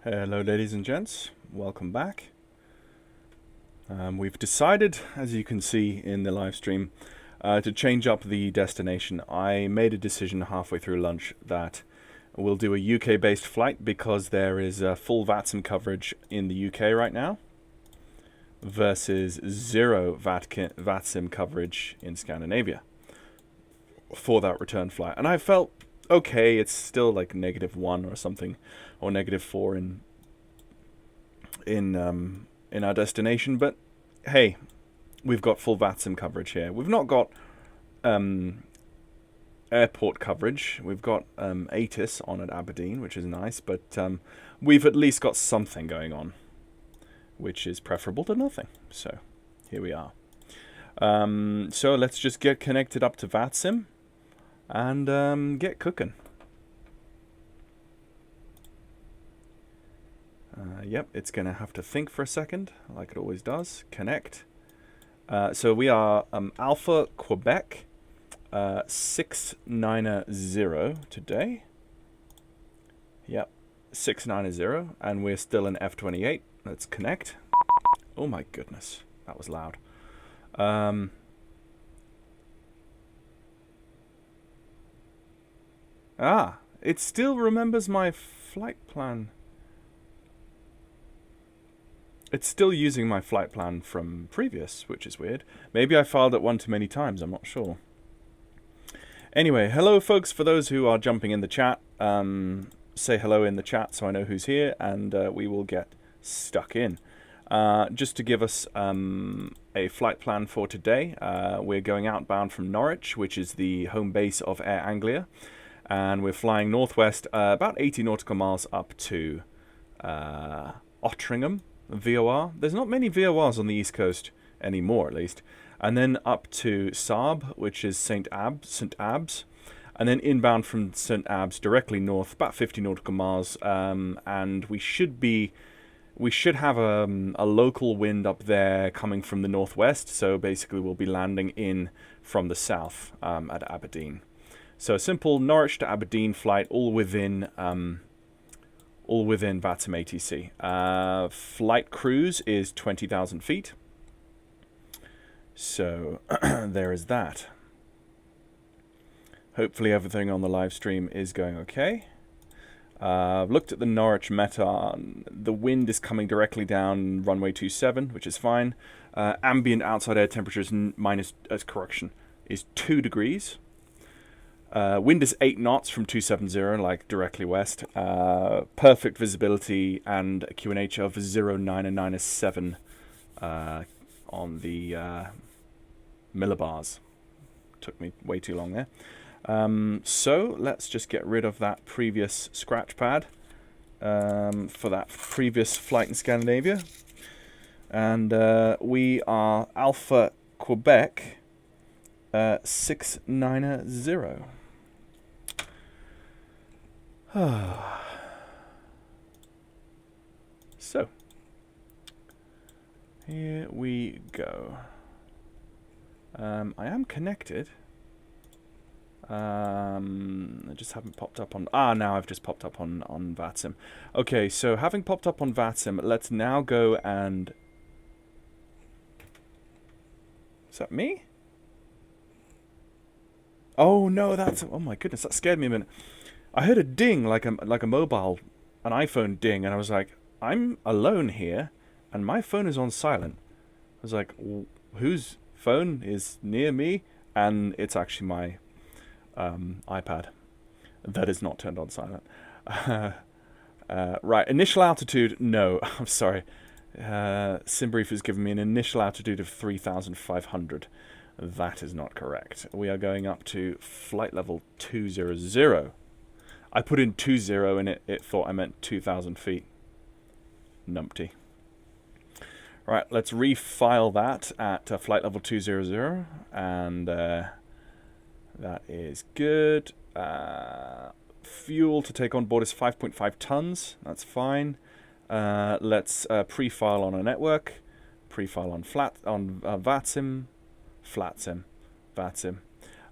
Hello ladies and gents, welcome back. We've decided, as you can see in the live stream, to change up the destination. I made a decision halfway through lunch that we'll do a UK based flight because there is full VATSIM coverage in the UK right now versus zero VATSIM coverage in Scandinavia for that return flight. And I felt okay, it's still like -1 or something, or -4 in our destination, but hey, we've got full VATSIM coverage here. We've not got airport coverage. We've got ATIS on at Aberdeen, which is nice, but we've at least got something going on, which is preferable to nothing. So here we are. So let's just get connected up to VATSIM and get cooking. Yep, it's going to have to think for a second, like it always does. Connect. So we are Alpha Quebec 690 today. Yep, 690, and we're still in F28. Let's connect. Oh my goodness, that was loud. It still remembers my flight plan. It's still using my flight plan from previous, which is weird. Maybe I filed it one too many times, I'm not sure. Anyway, hello folks, for those who are jumping in the chat, say hello in the chat so I know who's here, and we will get stuck in. Just to give us a flight plan for today, we're going outbound from Norwich, which is the home base of Air Anglia, and we're flying northwest about 80 nautical miles up to Ottringham. VOR. There's not many VORs on the East Coast anymore, at least. And then up to Saab, which is St. Abbs. And then inbound from St. Abbs directly north, about 50 nautical miles. And we should have a local wind up there coming from the northwest. So basically we'll be landing in from the south at Aberdeen. So a simple Norwich to Aberdeen flight, all within VATSIM ATC. Flight cruise is 20,000 feet. So there is that. Hopefully everything on the live stream is going okay. I've looked at the Norwich META. The wind is coming directly down runway 27, which is fine. Ambient outside air temperature is is 2 degrees. Wind is 8 knots from 270, like directly west. Perfect visibility and a QNH of 09 and 9.7 on the millibars. Took me way too long there. So let's just get rid of that previous scratch pad for that previous flight in Scandinavia. And we are Alpha Quebec 690. So, here we go. I am connected. I just haven't popped up on... now I've just popped up on VATSIM. Okay, so having popped up on VATSIM, let's now go and... Is that me? Oh no, that's... Oh my goodness, that scared me a minute. I heard a ding, like a mobile, an iPhone ding, and I was like, I'm alone here, and my phone is on silent. I was like, whose phone is near me? And it's actually my iPad that is not turned on silent. Right, initial altitude, no, I'm sorry. SimBrief has given me an initial altitude of 3,500. That is not correct. We are going up to flight level 200. I put in 20 and it thought I meant 2,000 feet. Numpty. Right, let's refile that at flight level 200, and that is good. Fuel to take on board is 5.5 tons. That's fine. Let's pre-file on a network, pre-file on VATSIM, VATSIM.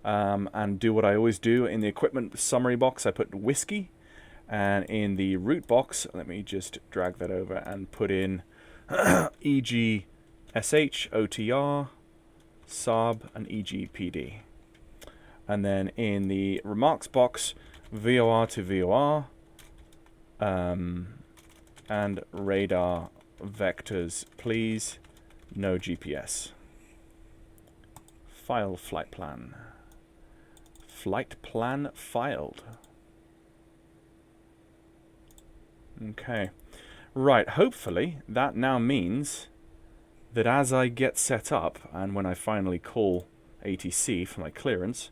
And do what I always do in the equipment summary box. I put whiskey, And in the root box, let me just drag that over and put in EG SH, OTR, SARB, and EGPD. And then in the remarks box, VOR to VOR, and radar vectors, please, no GPS. File flight plan. Flight plan filed. Okay. Right, hopefully that now means that as I get set up, and when I finally call ATC for my clearance,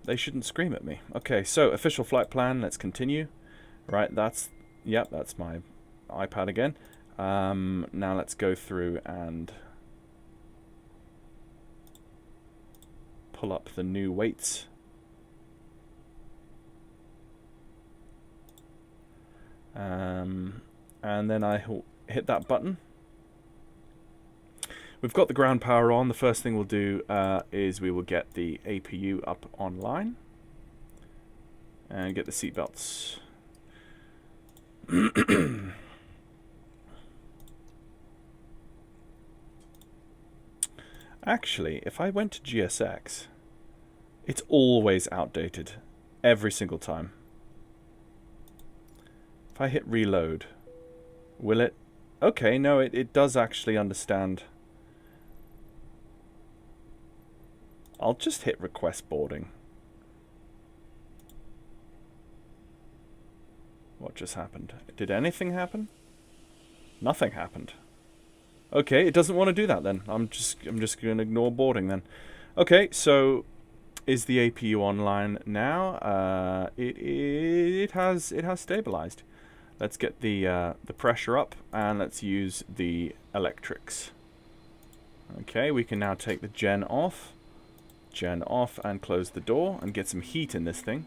they shouldn't scream at me. Okay, so official flight plan, let's continue. Right, that's my iPad again. Now let's go through and pull up the new weights. And then I hit that button. We've got the ground power on. The first thing we'll do is we will get the APU up online and get the seatbelts. Actually, if I went to GSX, it's always outdated every single time. If I hit reload, will it? Okay, no, it does actually understand. I'll just hit request boarding. What just happened? Did anything happen? Nothing happened. Okay, it doesn't want to do that then. I'm just going to ignore boarding then. Okay, so is the APU online now? It has stabilized. Let's get the pressure up and let's use the electrics. Okay, we can now take the gen off and close the door and get some heat in this thing.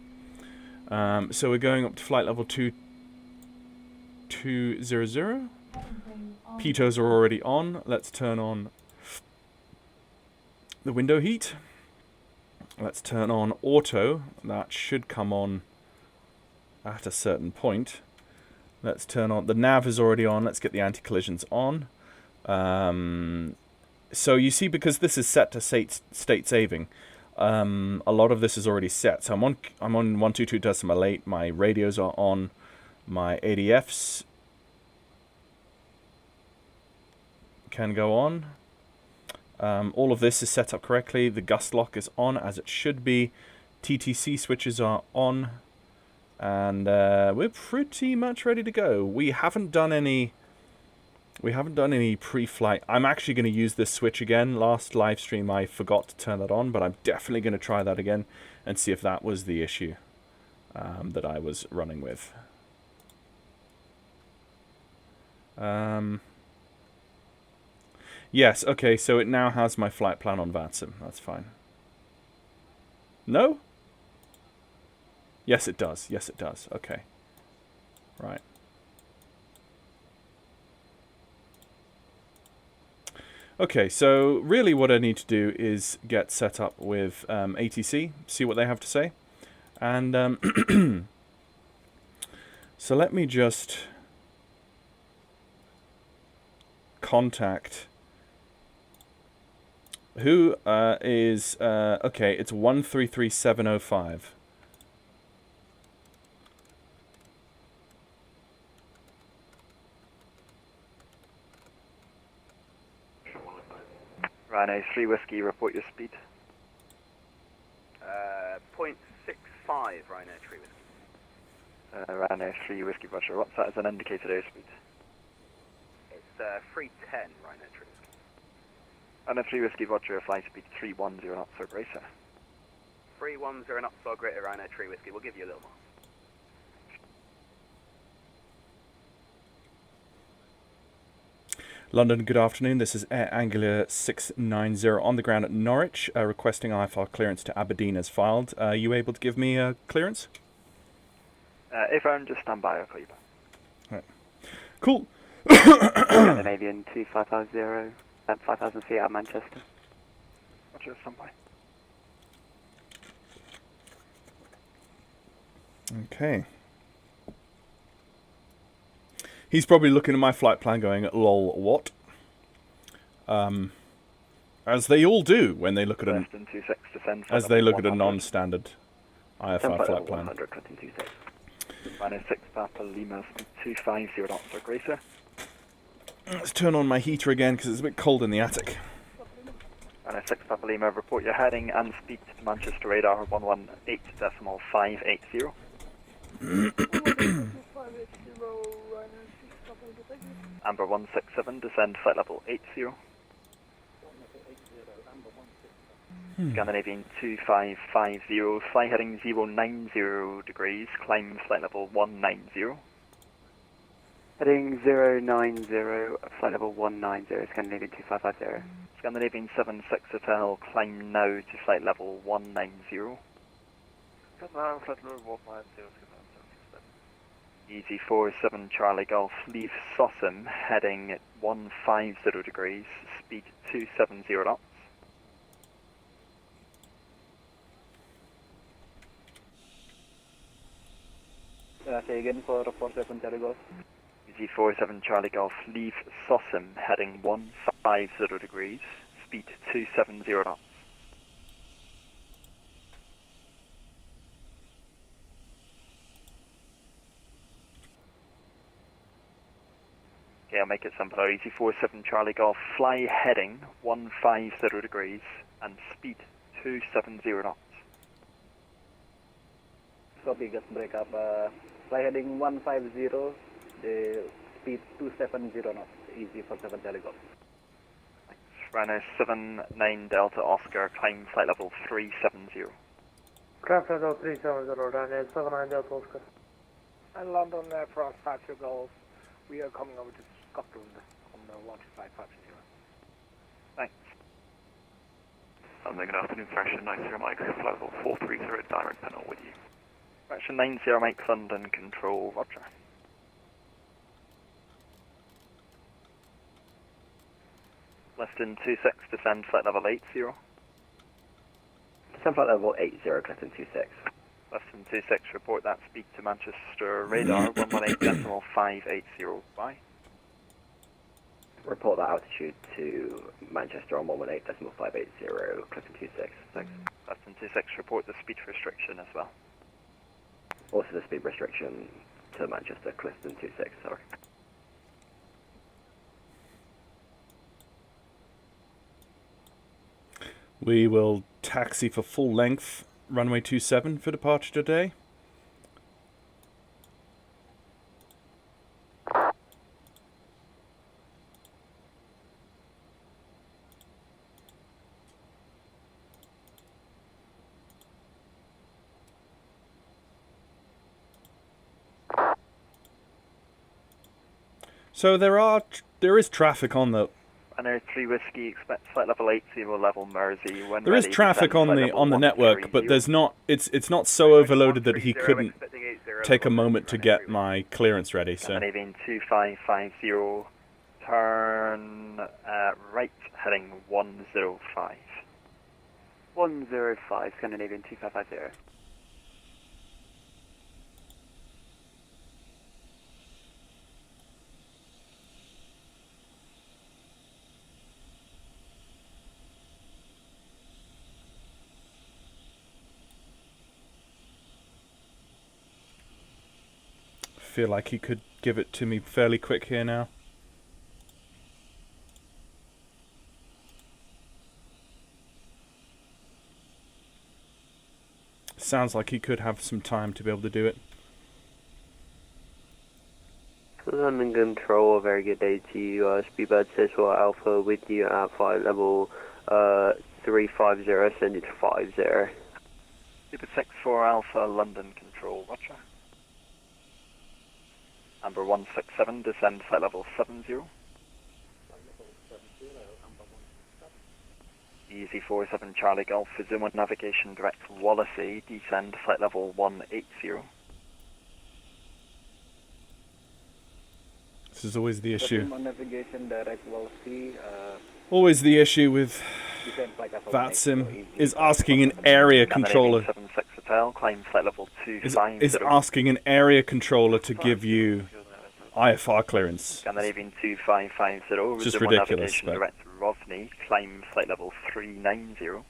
So we're going up to flight level 2200. Pitos are already on. Let's turn on the window heat. Let's turn on auto. That should come on at a certain point. Let's turn on, the nav is already on. Let's get the anti-collisions on. So you see, because this is set to state saving, a lot of this is already set. So I'm on 122.8. My radios are on. My ADFs can go on. All of this is set up correctly. The gust lock is on as it should be. TTC switches are on. And we're pretty much ready to go. We haven't done any pre-flight. I'm actually going to use this switch again. Last live stream I forgot to turn that on, but I'm definitely going to try that again and see if that was the issue that I was running with. Yes, okay, so it now has my flight plan on VATSIM. That's fine. No? Yes, it does. Yes, it does. Okay. Right. Okay, so really what I need to do is get set up with ATC, see what they have to say. And so let me just contact who is okay, it's 133705. Rhino 3 Whiskey, report your speed. 0.65 Rhino 3 Whiskey. Rhino 3 Whiskey, roger. What's that as an indicated airspeed? It's 310 Rhino 3 Whiskey. Rhino 3 Whiskey, roger, flying speed 310 knots or greater. 310 knots or greater Rhino 3 Whiskey, we'll give you a little more. London, good afternoon. This is Air Angular 690 on the ground at Norwich, requesting IFR clearance to Aberdeen as filed. Are you able to give me a clearance? If I'm just stand by, I'll call you back. Right. Cool. An Avian 2550 at 5,000 feet out of Manchester. Roger, stand by. Okay. He's probably looking at my flight plan going, lol, what? As they all do when they look at Less than 26 descend. as they look at a non-standard IFR Flight flight level plan. 100, crescent 26. Runway 6 Papa Lima, speed 250 knots or greater. Let's turn on my heater again because it's a bit cold in the attic. Runway 6 Papa Lima, report your heading and speed to Manchester radar 118.580. Amber 167, descend flight level 80. Scandinavian 2550, fly heading 090 degrees, climb flight level 190. Heading 090, flight level 190, Scandinavian 2550. Scandinavian 76 Hotel, climb now to flight level 190. Easy 47 Charlie Golf, leave Sossim, heading 150 degrees, speed 270 knots. Say again for 47 Charlie Golf. Easy 47 Charlie Golf, leave Sossim, heading 150 degrees, speed 270 knots. Okay, I'll make it simpler. Easy 47 Charlie Golf, fly heading 150 degrees and speed 270 knots. Copy, just break up. Fly heading 150, the speed 270 knots. Easy for 7 Charlie Golf. Runway 79 Delta Oscar, climb flight level 370. Craft level 370, runway 79 Delta Oscar. And London Aircraft Patrick Golf, we are coming over to Scotland on the 12550. Thanks. Good afternoon, Fraction 90 Mike, flight level 430, direct panel with you. Fraction 90 Mike, London Control, roger. Lifton 26, descend flight level 80. Descend flight level 80, crescent 26. Lifton 26, report that speed to Manchester radar 118.580. Bye. Report that altitude to Manchester on 118.580, crescent 26. Thanks. Lifton 26, report the speed restriction as well. Also the speed restriction to Manchester, Clifton 26, sorry. We will taxi for full length runway 27 for departure today. So there is traffic on the. And Air 3 Whiskey, expect flight level 80, level Mersey. When There is ready, traffic descend on flight the level network, but 130. there's not. It's not so overloaded that he couldn't take a moment to get my clearance ready. So Scandinavian 2550, turn right, heading 105. 105, Scandinavian 2550. feel like he could give it to me fairly quick here now. Sounds like he could have some time to be able to do it. London Control, a very good day to you. Speedbird says for Alpha with you at flight level 350, send it to 50. Super 64 Alpha, London Control, roger. Amber 167, descend flight level 70. Easy 47 Charlie Golf, resume on navigation direct Wallasey, descend flight level 180. This is always the issue. On navigation direct Wallasey, Always the issue with descend flight level VATSIM 180, is asking an area controller 76 Hotel, climb flight level Is 250. asking an area controller to give you IFR clearance. Scandinavian 2550, Just resume ridiculous, navigation but- direct Rovni, climb flight level 390.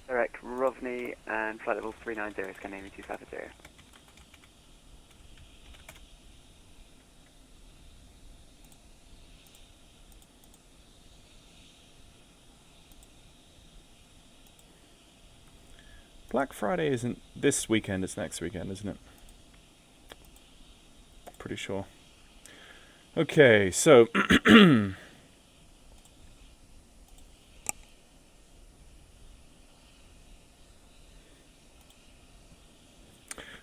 Direct Rovni and flight level 390, Scandinavian 250. Black Friday isn't this weekend, it's next weekend, isn't it? Pretty sure. Okay, so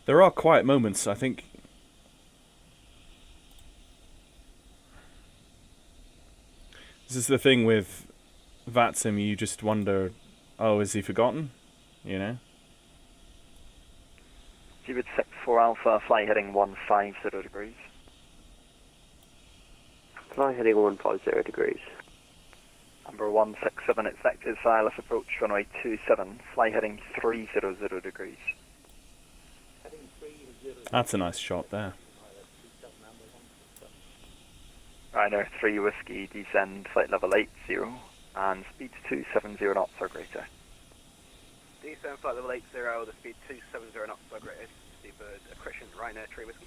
there are quiet moments, I think. This is the thing with VATSIM, you just wonder, oh, is he forgotten? You know? Seabird 64 Alpha, fly heading 150 degrees. Fly heading 150 degrees. Number 167, expected Silas approach runway 27, fly heading 300 degrees. That's a nice shot there. Ryanair 3 Whiskey, descend flight level 80, and speed 270 knots or greater. Descend flight level 80, the speed 270 knots or greater. Seabird, accretion, Ryanair 3 Whiskey.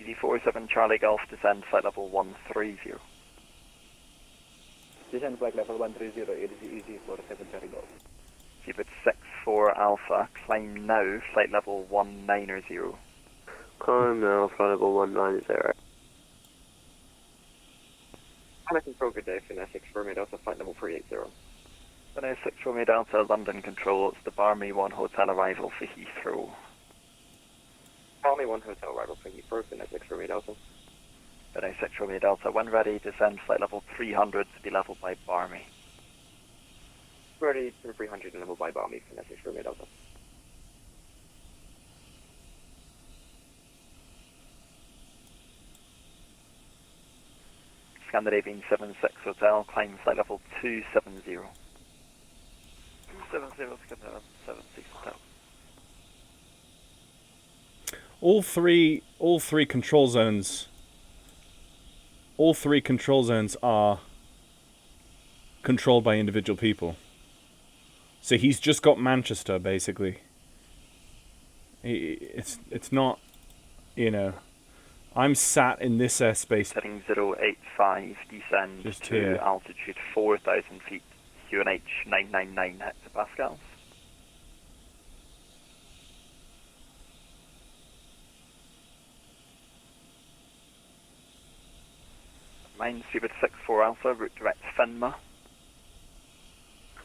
ED47 Charlie Golf, descend flight level 130. Descend flight level 130, it is easy for 7 Charlie Golf. Seabird 64 Alpha, climb now, flight level 190. Climb now, flight level 190. Panic control, good day, Finnair 6 Romeo Delta, flight level 380. Finnair 6 Romeo Delta, London Control, it's the Barmy 1 hotel arrival for Heathrow. Barmy 1 hotel arrival for Heathrow, Finnair 6 Romeo Delta. Finnair 6 Romeo Delta, when ready, descend flight level 300 to be leveled by Barmy. Ready to 300 and level by Barmy, Finnair 6 Romeo Delta. Scandinavian 76 Hotel, climb flight level 270. 270, Scandinavian 76 Hotel. All three control zones. All three control zones are controlled by individual people. So he's just got Manchester, basically. It's not, you know. I'm sat in this airspace. Heading 085, descend Just to here. altitude 4,000 feet, QNH 999 hectopascals. Mind Seabird 64 Alpha, route direct Finma.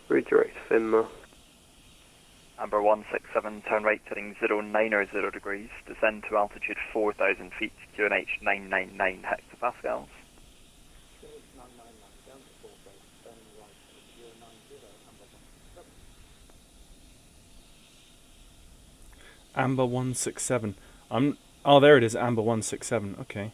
Redirect Finma. Amber 167, turn right heading 090 degrees, descend to altitude 4,000 feet, QNH 999 hectopascals. Amber 167. Oh, there it is, Amber 167. Okay.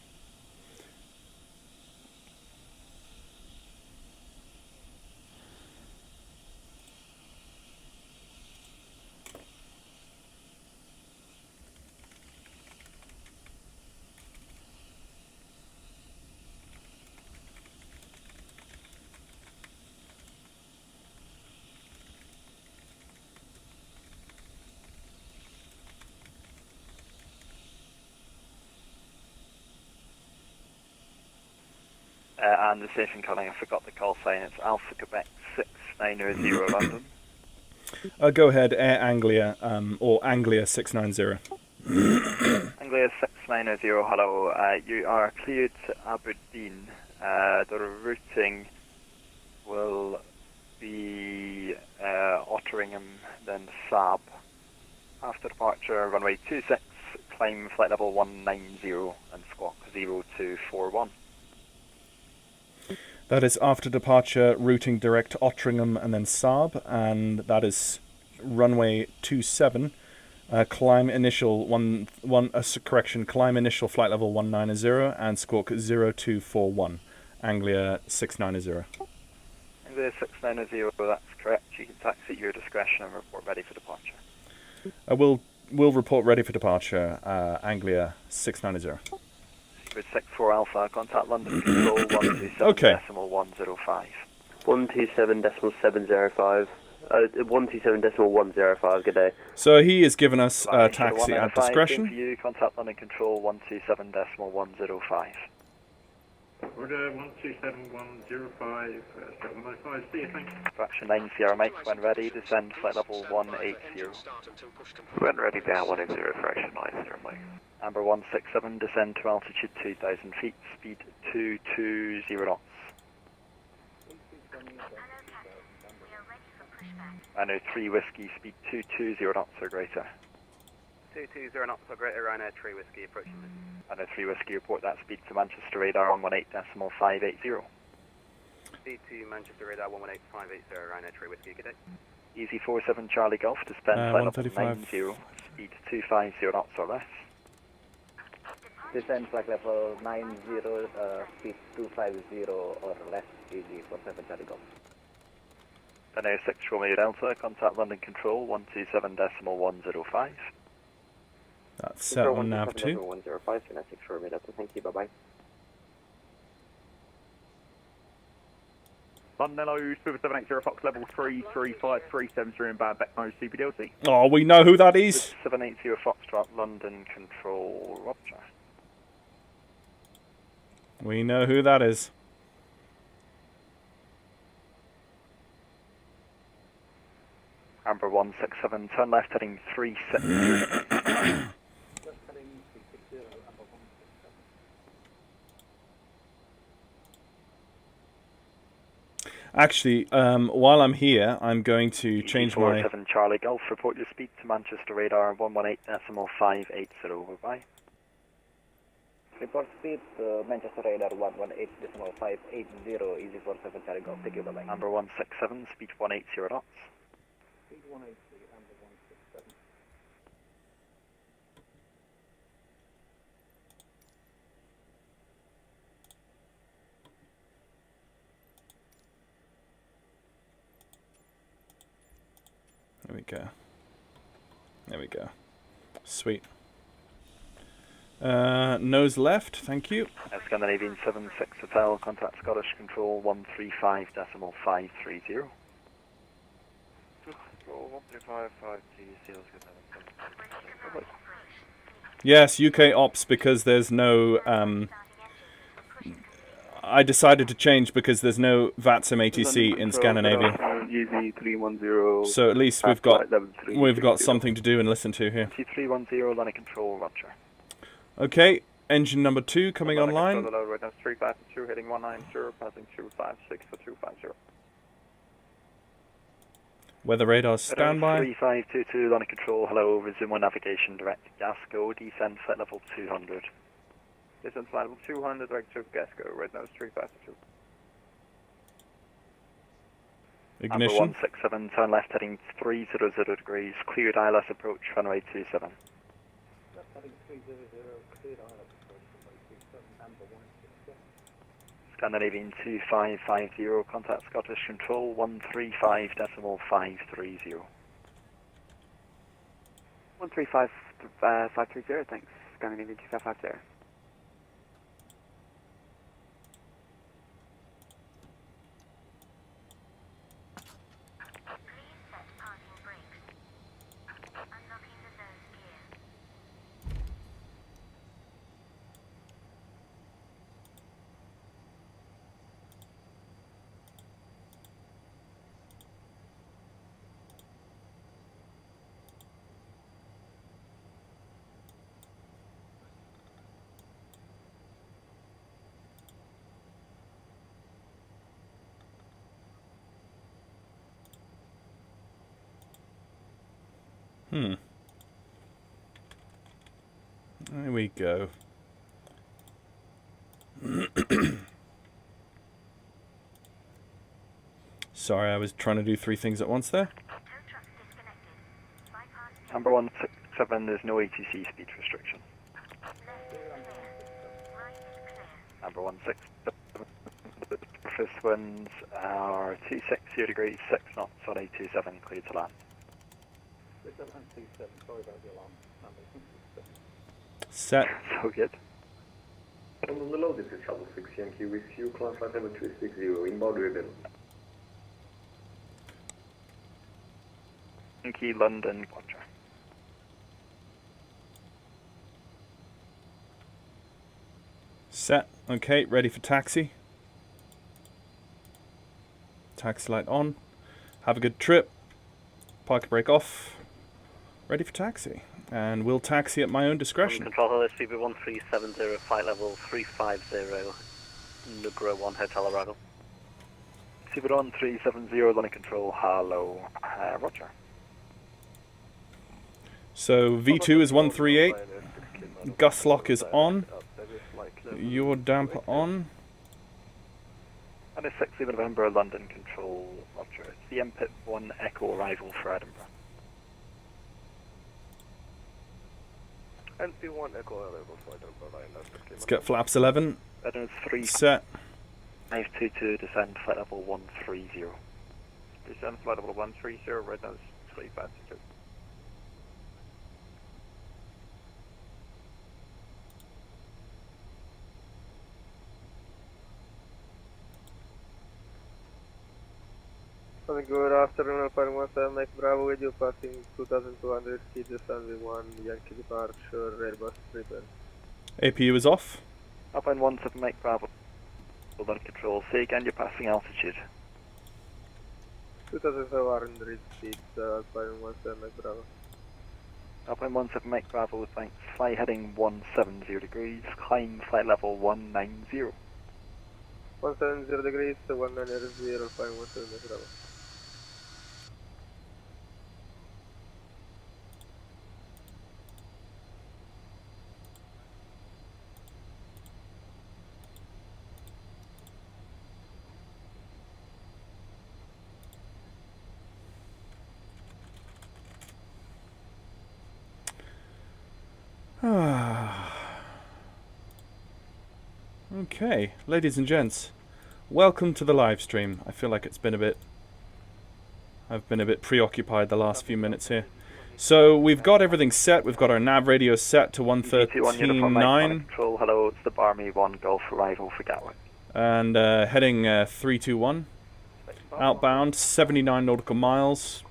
And the station calling, I forgot the call sign, it's Alpha Quebec 690 London. Go ahead, Air Anglia, or Anglia 690. Anglia 690, hello. You are cleared to Aberdeen. The routing will be Otteringham, then Saab. After departure, runway 26, climb flight level 190 and squawk 0241. That is after departure, routing direct Otteringham and then Saab, and that is runway 27. Climb initial climb initial flight level 190 and squawk 0241. Anglia 690. Anglia 690, that's correct. You can taxi at your discretion and report ready for departure. We'll report ready for departure. Anglia 690. Seabird 64 Alpha, contact London Control 127 Okay. decimal 105. 127.705. 127.105. Good day. So he has given us Flying taxi at 195, same discretion. for you, contact London Control 127 decimal 105. Order 127.105, 795, see you, thanks. Fraction 9 Sierra Mike, when ready, descend flight level 180. When ready, down 180, fraction 90, Mike. Amber 167, descend to altitude 2,000 feet, speed 220 knots. I know 3 whiskey, speed 220 knots or greater. 220 knots or greater, Ryanair 3 whiskey approaching. I know 3 whiskey, report that speed to Manchester radar 118.580. Speed to Manchester radar 118.580, Ryanair 3 whiskey, good day. Easy 47 Charlie Golf, descend flight level 135. 90, speed 250 knots or less. Descend flight level 90, speed 250 or less, easy 47 Charlie Golf. I know 6 Romeo Delta, contact London Control 127 decimal 105. That's set on nav 2. 105, so that's 6 Romeo Delta. Thank you, bye-bye. London Hello, Spirit 780 Fox level 33537 inbound back nose CPDLC. Oh, we know who that is. 780 Foxtrot, London Control, Roger. We know who that is. Amber 167, turn left heading 360. Actually, while I'm here, I'm going to change my... 47 Charlie Golf, report your speed to Manchester radar 118.580, bye-bye. Report speed to Manchester radar 118.580, easy 47 Charlie Golf, thank you, bye-bye. Amber 167, speed 180 knots. Speed 180, Amber 167. There we go. There we go. Sweet. Nose left, thank you. Scandinavian 76 Hotel, contact Scottish Control 135 decimal 530. Control 135, Yes, UK ops because there's no... I decided to change because there's no VATSIM ATC in Scandinavia. So at least we've got something to do and listen to here. 2310, London Control, Roger. Okay, engine number 2 coming online. Right now, 352, heading 190, passing 256 for 250. Weather radar standby. 3522, London Control, hello, resume on navigation, direct to Gasco, descend flight level 200. Descent flight level 200, direct to Gasco, right now, 352. Amber Ignition. 167, turn left heading 300 degrees, cleared ILS approach, runway 27. Left heading 300, cleared ILS approach, runway 27, Amber 167. Scandinavian 2550, contact Scottish Control 135 decimal 530. 135.530, thanks. Scandinavian 2550. There we go. Sorry, I was trying to do 3 things at once there. Amber 167, there's no ATC speed restriction. Amber 167, the surface winds are 260 degrees, 6 knots on 827, cleared to land. Sorry about the alarm. Set. So good. On the low, this is Travel 6 Yankee with you, climb flight number 260, inbound ribbon. Yankee London, Roger. Set. Okay, ready for taxi. Taxi light on. Have a good trip. Park brake off. Ready for taxi. And we'll taxi at my own discretion. Control Hello, CB 1370, flight level 350, Nugra 1 Hotel arrival. Super 370, London Control, hello, Roger. So V2 is 138. Gust lock is on. Your damper on. And it's 6 November, London Control, Roger. It's the MPIP 1 Echo arrival for Edinburgh. NP1 Echo arrival for Edinburgh. Let's get flaps 11. Edinburgh 3. Set. 522, descend flight level 130. Descend flight level 130, red nose 352. Good afternoon, Alpha 17, Mike Bravo with you, passing 2200 feet, descending 1 Yankee departure, Airbus prepare. APU is off. Alpine 17, Mike Bravo. London Control, say again, you're passing altitude. 2500 feet, Alpha 17, Mike Bravo. Alpine 17, Mike Bravo, thanks. Fly heading 170 degrees, climb flight level 190. 170 degrees, 190, Alpha 17, Mike Bravo. Okay, ladies and gents, welcome to the live stream. I feel like I've been a bit preoccupied the last few minutes here. So we've got everything set. We've got our nav radio set to 113.9. Control, hello, it's the Barmy 1 Golf arrival for Gatwick. And heading 321. Outbound, 79 nautical miles.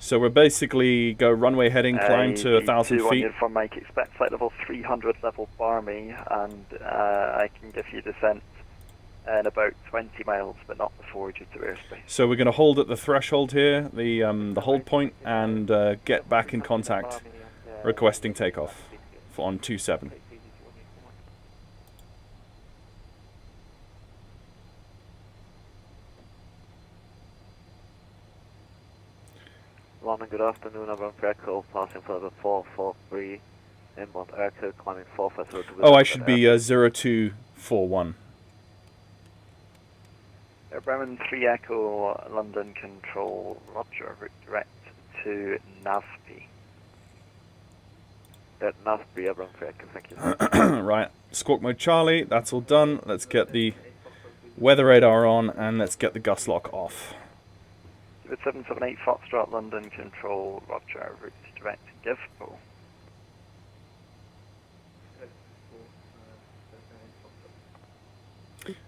So we're basically go runway heading, climb to 1,000 feet. For Mike, expect flight level 300 level Barmy, and I can give you descent in about 20 miles, but not before due to airspace. So we're going to hold at the threshold here, the hold point, and get back in contact, requesting takeoff on 27. London, good afternoon, I'm Echo, passing for the 443, inbound Echo, climbing 450. Oh, I should be 0241. Bremen 3 Echo, London Control, Roger, route direct to Navpi. At Navpi, Bremen 3 Echo, thank you. Right, squawk mode Charlie, that's all done. Let's get the weather radar on, and let's get the gust lock off. 778 Foxtrot, London Control, Roger, route direct to Givpo.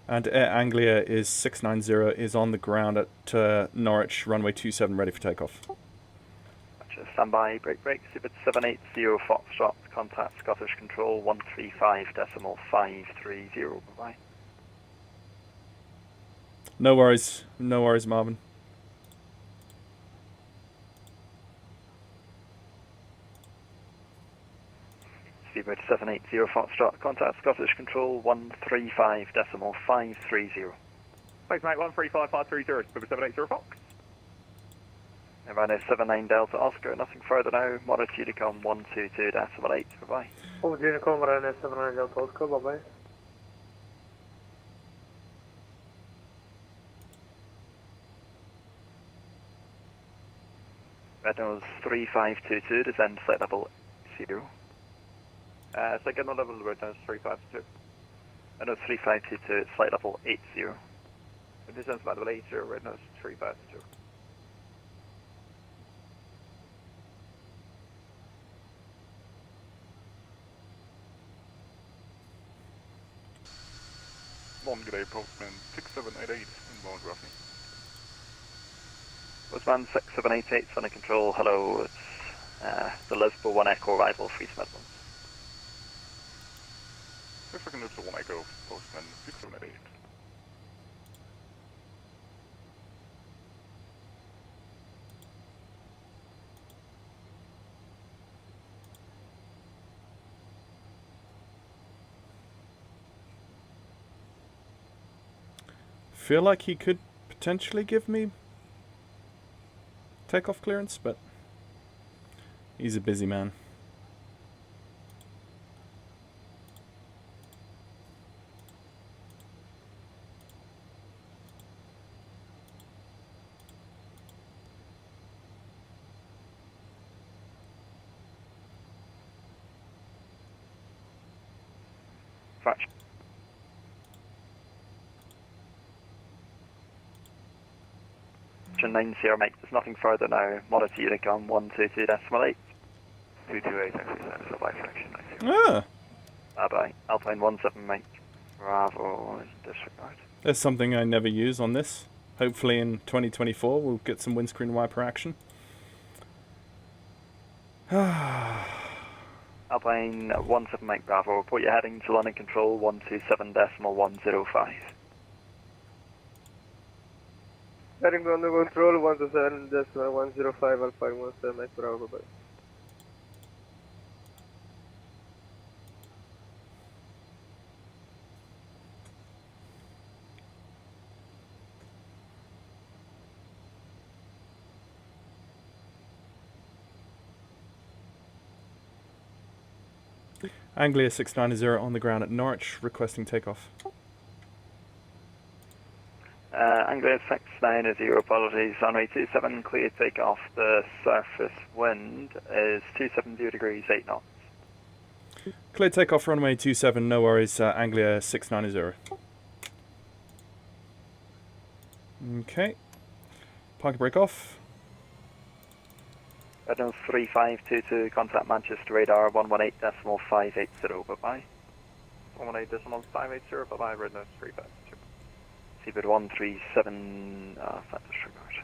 And Air Anglia is 690, is on the ground at Norwich, runway 27, ready for takeoff. Roger, standby, break, Super 780 Foxtrot, contact Scottish Control 135.530, bye-bye. No worries, Marvin. Speedbird 780 Foxtrot, contact Scottish Control 135.530. Thanks mate, 135530, Speedbird 780 Fox. Airline 79 Delta Oscar, nothing further now, Modest Unicom 122.8, bye-bye. Oh, Unicom, Ryanair 79 Delta Oscar, bye-bye. Red Nose 3522, descend flight level 0. Second level, red nose 352. Red Nose 3522, it's flight level 80. Descend flight level 80, red nose 352. London, good day, postman 6788 inbound roughly. Postman 6788, Sunny Control, hello, it's the Lisbon 1 Echo arrival, Free Midlands. 6 seconds to 1 Echo, postman 6788. Feel like he could potentially give me takeoff clearance, but he's a busy man. Fraction. 90 Mike, there's nothing further now. Monitor Unicom 122.8. 228, actually, that's a by fraction 90. Ah, Bye bye. Alpine 17 Mike. Bravo, disregard. there's something I never use on this. Hopefully in 2024 we'll get some windscreen wiper action. Alpine 17 Mike Bravo, report your heading to London Control 127.105. Heading to London Control 127.105 Alpine 17 Mike Bravo, bye. Anglia 690 on the ground at Norwich, requesting takeoff. Anglia 690, apologies, runway 27, clear takeoff. The surface wind is 270 degrees, 8 knots. Clear takeoff runway 27, no worries, Anglia 690. Okay. Parking brake off. Cardinal 3522, contact Manchester radar 118.580, bye-bye. 118.580, bye-bye, red nose 352. Seabird 137, flat disregard.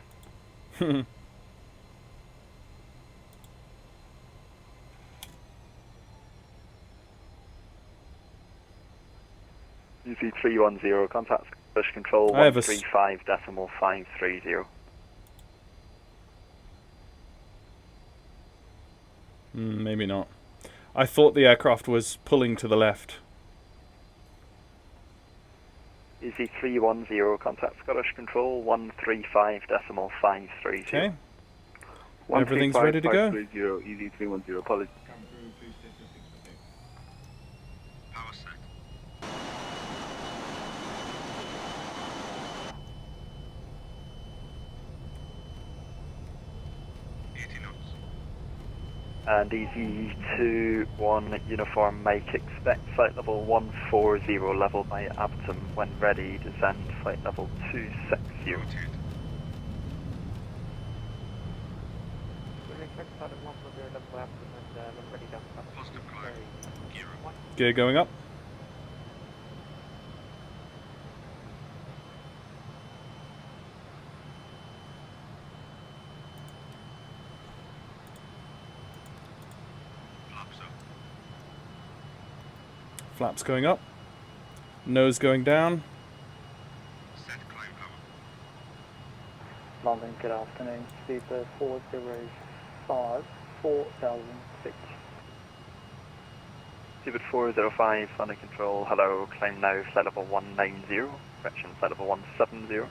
UC 310, contact push control 135.530. Maybe not. I thought the aircraft was pulling to the left. UC 310, contact Scottish control 135.530. Okay. Everything's ready to go. Easy 310, apologies. And EZ21 uniform Mike, expect flight level 140 level by Abtom when ready, descend flight level 260. Gear going up. Flaps going up. Nose going down. London, good afternoon. Super 405, 4006. Seabird 405, under control, hello, climb now, flight level 190, correction, flight level 170.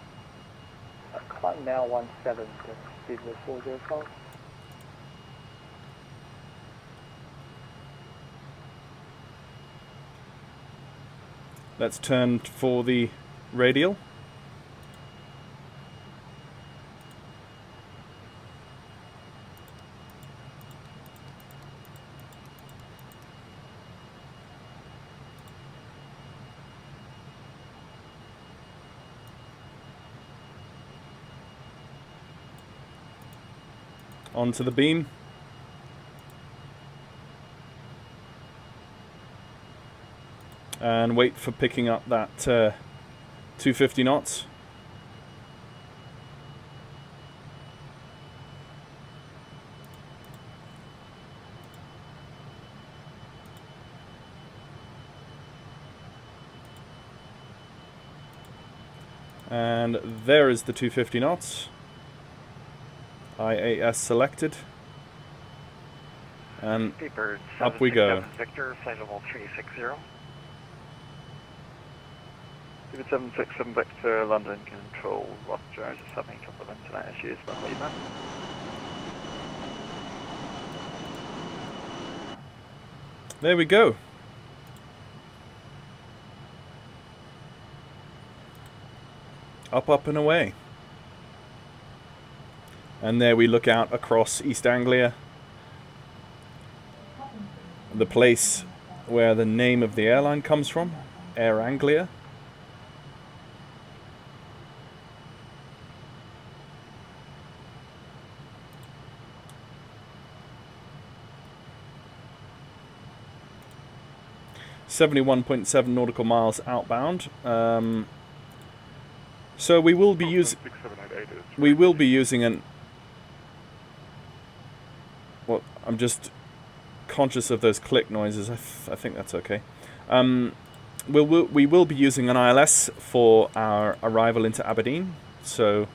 Climb now 17 to Seabird 405. Let's turn for the radial. Onto the beam. And wait for picking up that 250 knots. And there is the 250 knots. IAS selected. And Paper up we go. Victor, flight level 360. David 767 Victor, London Control, Roger, just having a couple of internet issues, but leave that. There we go. Up, up and away. And there we look out across East Anglia. The place where the name of the airline comes from, Air Anglia. .7 nautical miles outbound. So we will be using an. Well, I'm just conscious of those click noises. I think that's okay. We will be using an ILS for our arrival into Aberdeen. So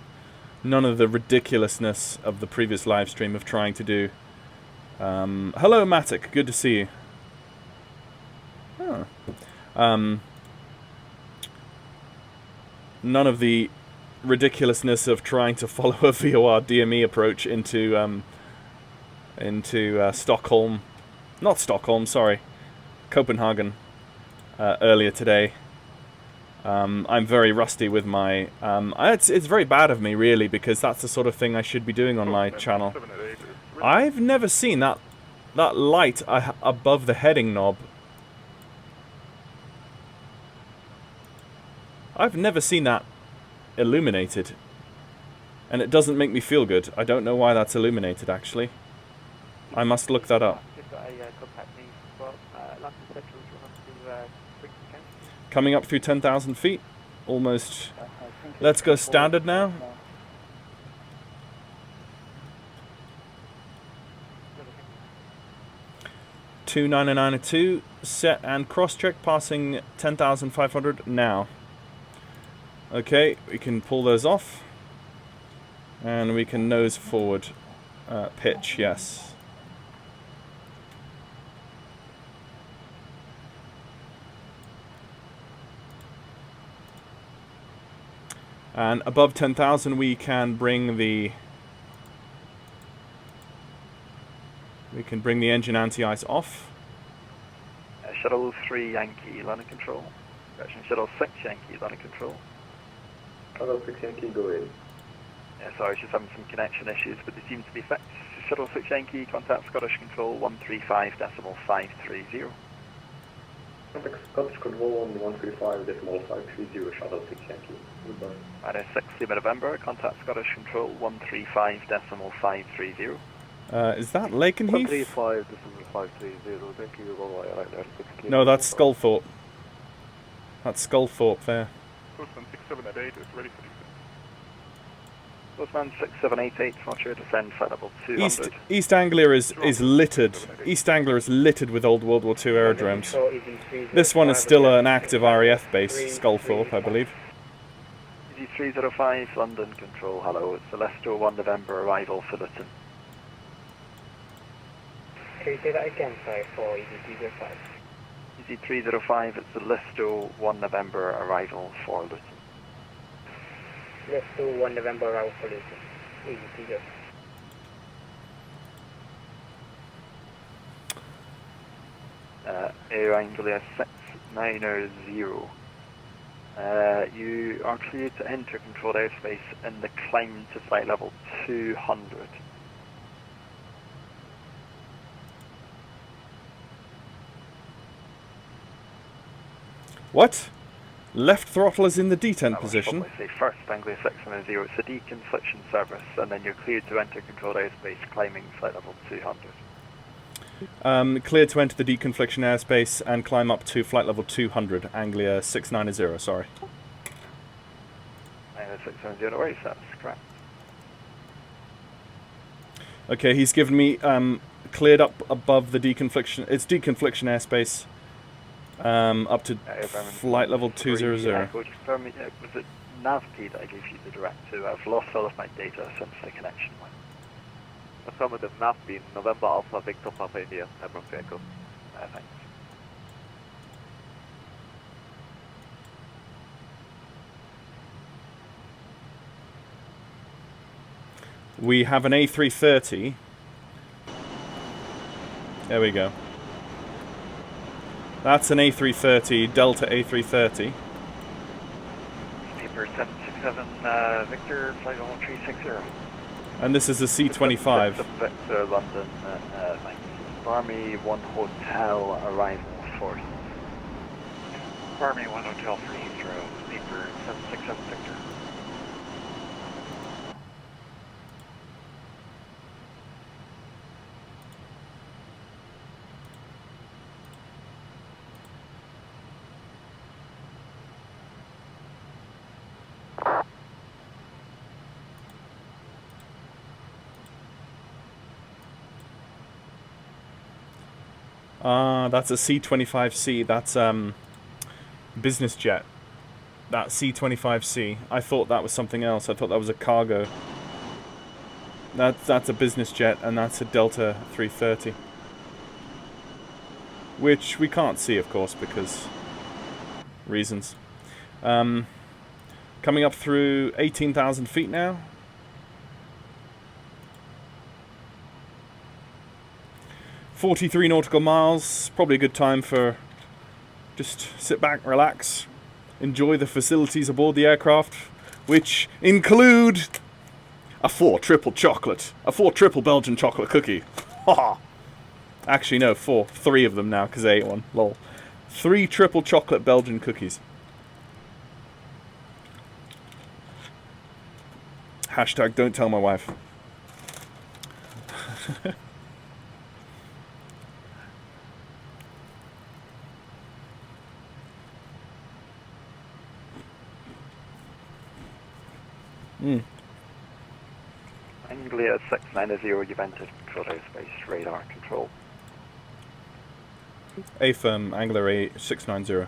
none of the ridiculousness of the previous live stream of trying to do. Hello, Matic. Good to see you. None of the ridiculousness of trying to follow a VOR DME approach into Stockholm, not Stockholm, sorry, Copenhagen earlier today. I'm very rusty with my. It's very bad of me, really, because that's the sort of thing I should be doing on my channel. I've never seen that light above the heading knob. I've never seen that illuminated, and it doesn't make me feel good. I don't know why that's illuminated, actually. I must look that up. Coming up through 10,000 feet, almost. Let's go standard now. (29902) set and cross-check, passing 10,500 now. Okay, we can pull those off, and we can nose forward, pitch, yes. And above 10,000 we can bring the engine anti-ice off. Shuttle 3 Yankee, London Control. Correction, Shuttle 6 Yankee, London Control. Shuttle 6 Yankee, go in. Yeah, sorry, just having some connection issues, but they seem to be fixed. Shuttle 6 Yankee, contact Scottish Control 135.530. Contact Scottish Control 135.530, Shuttle 6 Yankee. Goodbye. Minus 60 November, contact Scottish Control 135.530. Is that Lakenheath? 135.530, thank you, No, that's Skullthorpe. That's Skullthorpe there. Postman 6788 is ready for descent. Postman 6788, Roger, descend flight level 200. East Anglia is littered. East Anglia is littered with old World War II aerodromes. This one is still an active RAF base, Skullthorpe, I believe. EG305, London Control, hello. It's the Leicester 1 November arrival for Luton. Can you say that again, sorry, for EG305? EG305, it's the Leicester 1 November arrival for Luton. Leicester 1 November arrival for Luton. EG305. Air Anglia 690. You are cleared to enter controlled airspace in the climb to flight level 200. What? Left throttle is in the detent position. Say first Anglia 690, it's a deconfliction service, and then you're cleared to enter controlled airspace climbing flight level 200. Cleared to enter the deconfliction airspace and climb up to flight level 200, Anglia 690, sorry. 670 that's correct. Okay, he's given me cleared up above the deconfliction. It's deconfliction airspace. Up to flight level 200. Was it NAVP that I gave you the direct to? I've lost all of my data since the connection went. Affirmative NAVP, November Alpha Victor Papa India, aircraft vehicle. Thanks. We have an A330. There we go. That's an A330, Delta A330. Paper 767 Victor, flight level 360. And this is a C-25. Victor, London, thanks. Barmy 1 Hotel, arrival force. Barmy 1 Hotel for Heathrow, paper 767 Victor. That's a C-25C. That's business jet. That C-25C. I thought that was something else. I thought that was a cargo. That's a business jet, and that's a Delta 330. Which we can't see, of course, because reasons. Coming up through 18,000 feet now. .43 nautical miles, probably a good time for just sit back, relax, enjoy the facilities aboard the aircraft, which include a 4 triple chocolate, a 4 triple Belgian chocolate cookie. Haha. Actually, no, 3 of them now because I ate one. Lol. 3 triple chocolate Belgian cookies. Hashtag don't tell my wife. Anglia 690, you've entered control airspace, radar control. A-firm, Angler A690.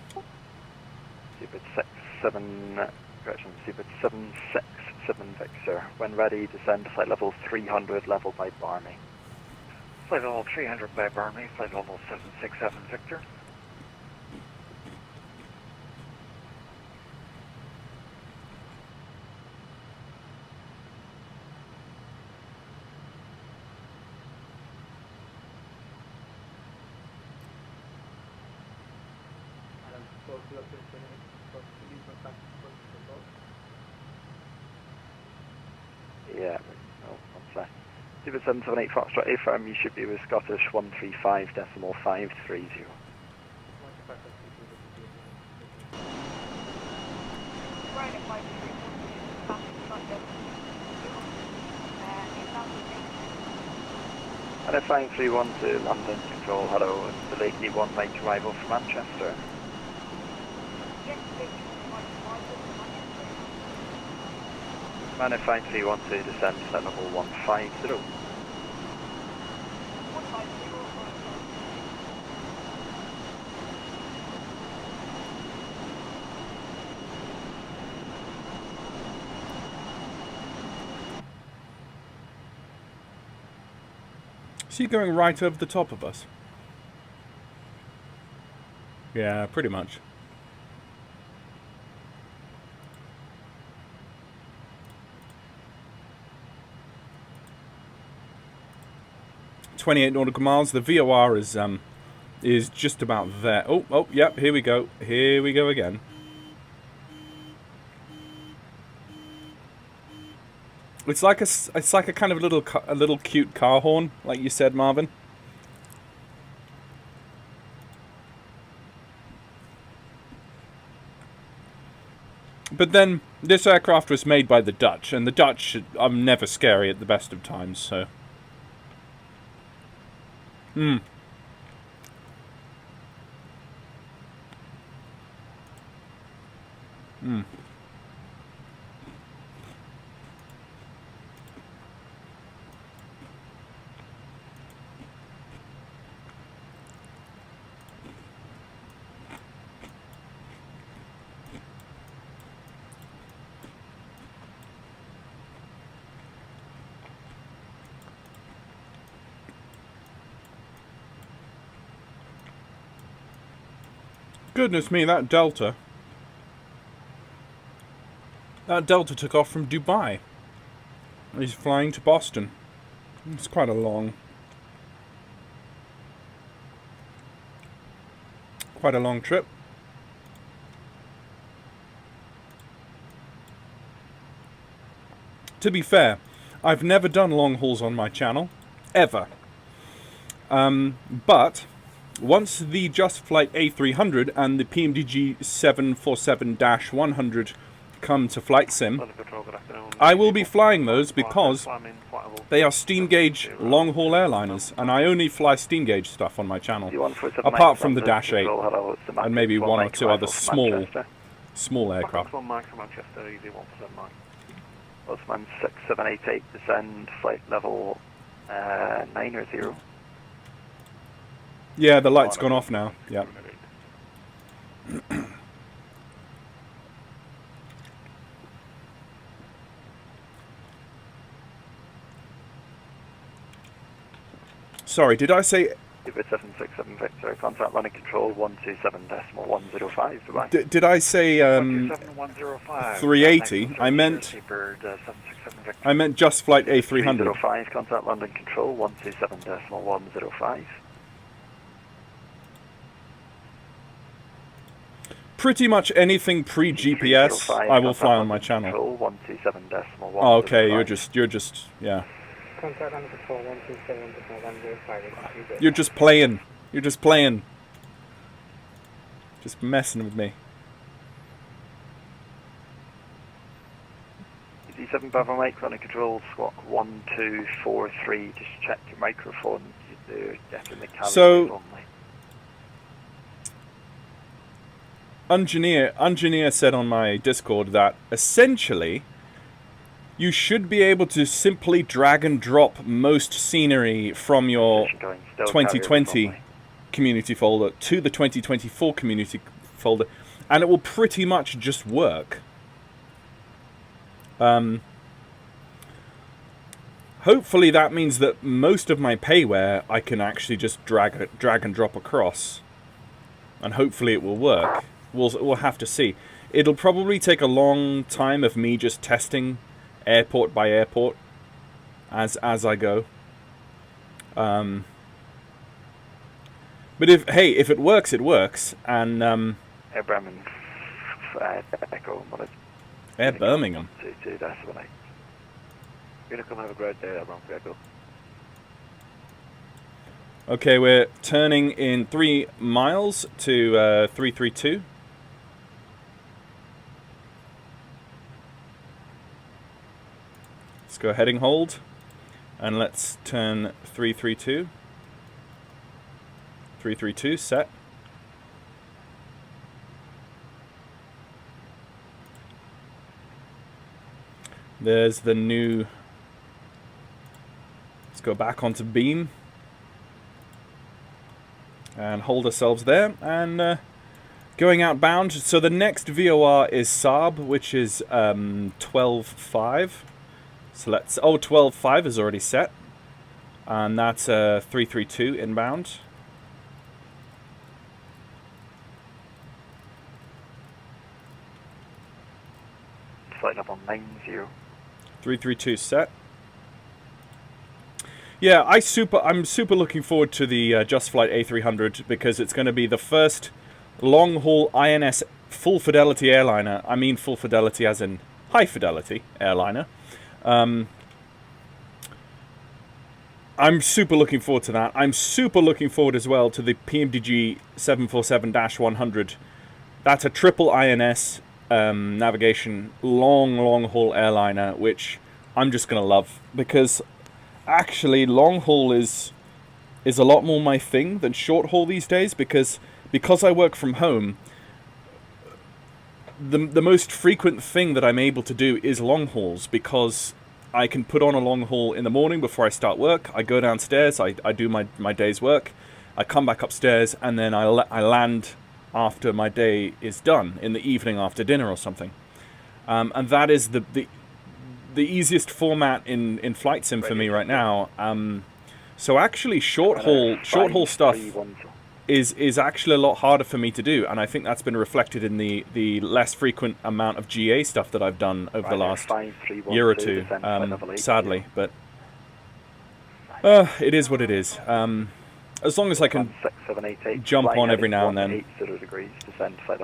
Seabird 67, correction, Seabird 767 Victor. When ready, descend to flight level 300, level by Barmy. Flight level 300 by Barmy, flight level 767 Victor. Yeah, no, one sec. Seabird 778 Foxtrot A-firm, you should be with Scottish 135.530. And if 531 to London Control, hello, it's the lately 1 night arrival from Manchester. And if 531 to descend to flight level 150. Is he going right over the top of us? Yeah, pretty much. .28 nautical miles. The VOR is just about there. Oh, yep. Here we go. Here we go again. It's like a kind of a little cute car horn, like you said, Marvin. But then this aircraft was made by the Dutch, and the Dutch are never scary at the best of times, so. Goodness me, that Delta. That Delta took off from Dubai. He's flying to Boston. It's quite a long trip. To be fair, I've never done long hauls on my channel, ever. But once the Just Flight A300 and the PMDG 747-100 come to flight sim, I will be flying those because they are steam gauge long haul airliners, and I only fly steam gauge stuff on my channel, apart from the Dash 8 and maybe one or two other small aircraft. Postman 6788, descend flight level 9 or 0. Yeah, the light's gone off now. Yeah. Sorry, did I say... 767 Victor, contact landing control 127.105, Dubai. Did I say 380? I meant Just Flight A300. 305, contact landing control 127.105. Pretty much anything pre-GPS, I will fly on my channel. 127.105. Oh, okay, you're just, yeah. Contact landing control 127.105. You're just playing. You're just playing. Just messing with me. 7 Bravo Mike, running control, squawk 1243, just check your microphone, you're definitely calibrated so, only. Engineer said on my Discord that essentially you should be able to simply drag and drop most scenery from your 2020 community folder to the 2024 community folder, and it will pretty much just work. Hopefully that means that most of my payware I can actually just drag and drop across, and hopefully it will work. We'll have to see. It'll probably take a long time of me just testing airport by airport as I go. But if it works, it works. And Air Birmingham, Echo, Air Birmingham. 22, that's what You're gonna come have a great day, Abraham, Echo. Okay, we're turning in 3 miles to 332. Let's go heading hold, and let's turn 332. 332, set. There's the new... Let's go back onto beam. And hold ourselves there, and going outbound. So the next VOR is Saab, which is 12.5. So let's, 12.5 is already set, and that's 332 inbound. Flight level 90. 332 set. Yeah, I'm super looking forward to the Just Flight A300 because it's going to be the first long-haul INS full fidelity airliner. I mean full fidelity as in high fidelity airliner. I'm super looking forward to that. I'm super looking forward as well to the PMDG 747-100. That's a triple INS navigation long-haul airliner, which I'm just going to love because actually long haul is a lot more my thing than short haul these days because I work from home. The most frequent thing that I'm able to do is long hauls because I can put on a long haul in the morning before I start work. I go downstairs, I do my day's work, I come back upstairs, and then I land after my day is done in the evening after dinner or something. And that is the easiest format in flight sim for me right now. So actually short haul stuff is actually a lot harder for me to do, and I think that's been reflected in the less frequent amount of GA stuff that I've done over the last year or two, sadly. But it is what it is. As long as I can jump on every now and then.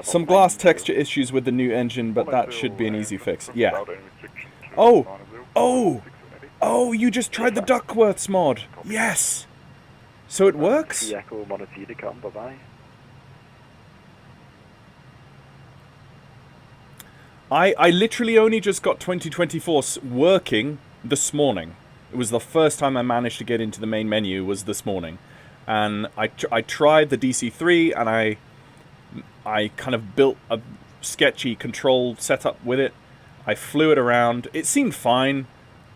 Some glass texture issues with the new engine, but that should be an easy fix. Yeah. Oh, you just tried the Duckworths mod. Yes. So it works? Echo monitor you to come, bye-bye. I literally only just got 2024 working this morning. It was the first time I managed to get into the main menu was this morning. And I tried the DC3 and I kind of built a sketchy control setup with it. I flew it around. It seemed fine.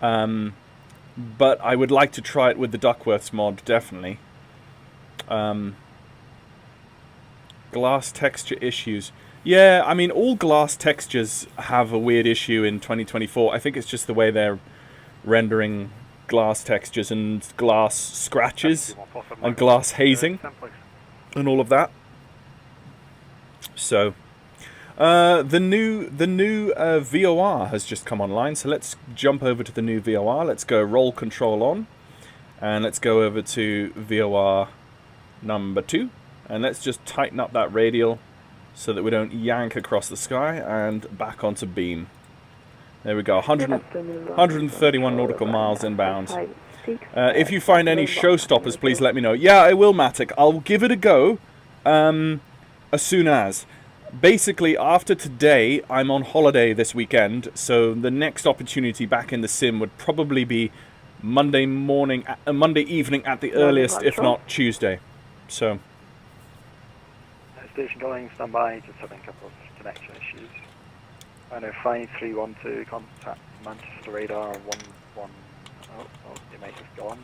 But I would like to try it with the Duckworths mod, definitely. Glass texture issues. Yeah, I mean, all glass textures have a weird issue in 2024. I think it's just the way they're rendering glass textures and glass scratches and glass hazing and all of that. So, the new VOR has just come online, so let's jump over to the new VOR. Let's go roll control on, and let's go over to VOR number 2, and let's just tighten up that radial so that we don't yank across the sky, and back onto beam. There we go, 131 nautical miles inbound. If you find any showstoppers, please let me know. Yeah, I will, Matic. I'll give it a go as soon as. Basically, after today, I'm on holiday this weekend, so the next opportunity back in the sim would probably be Monday evening at the earliest, if not Tuesday. So. Station calling, stand by, just having a couple of connection issues. I know 5312, contact Manchester radar 11. Oh, you might have gone,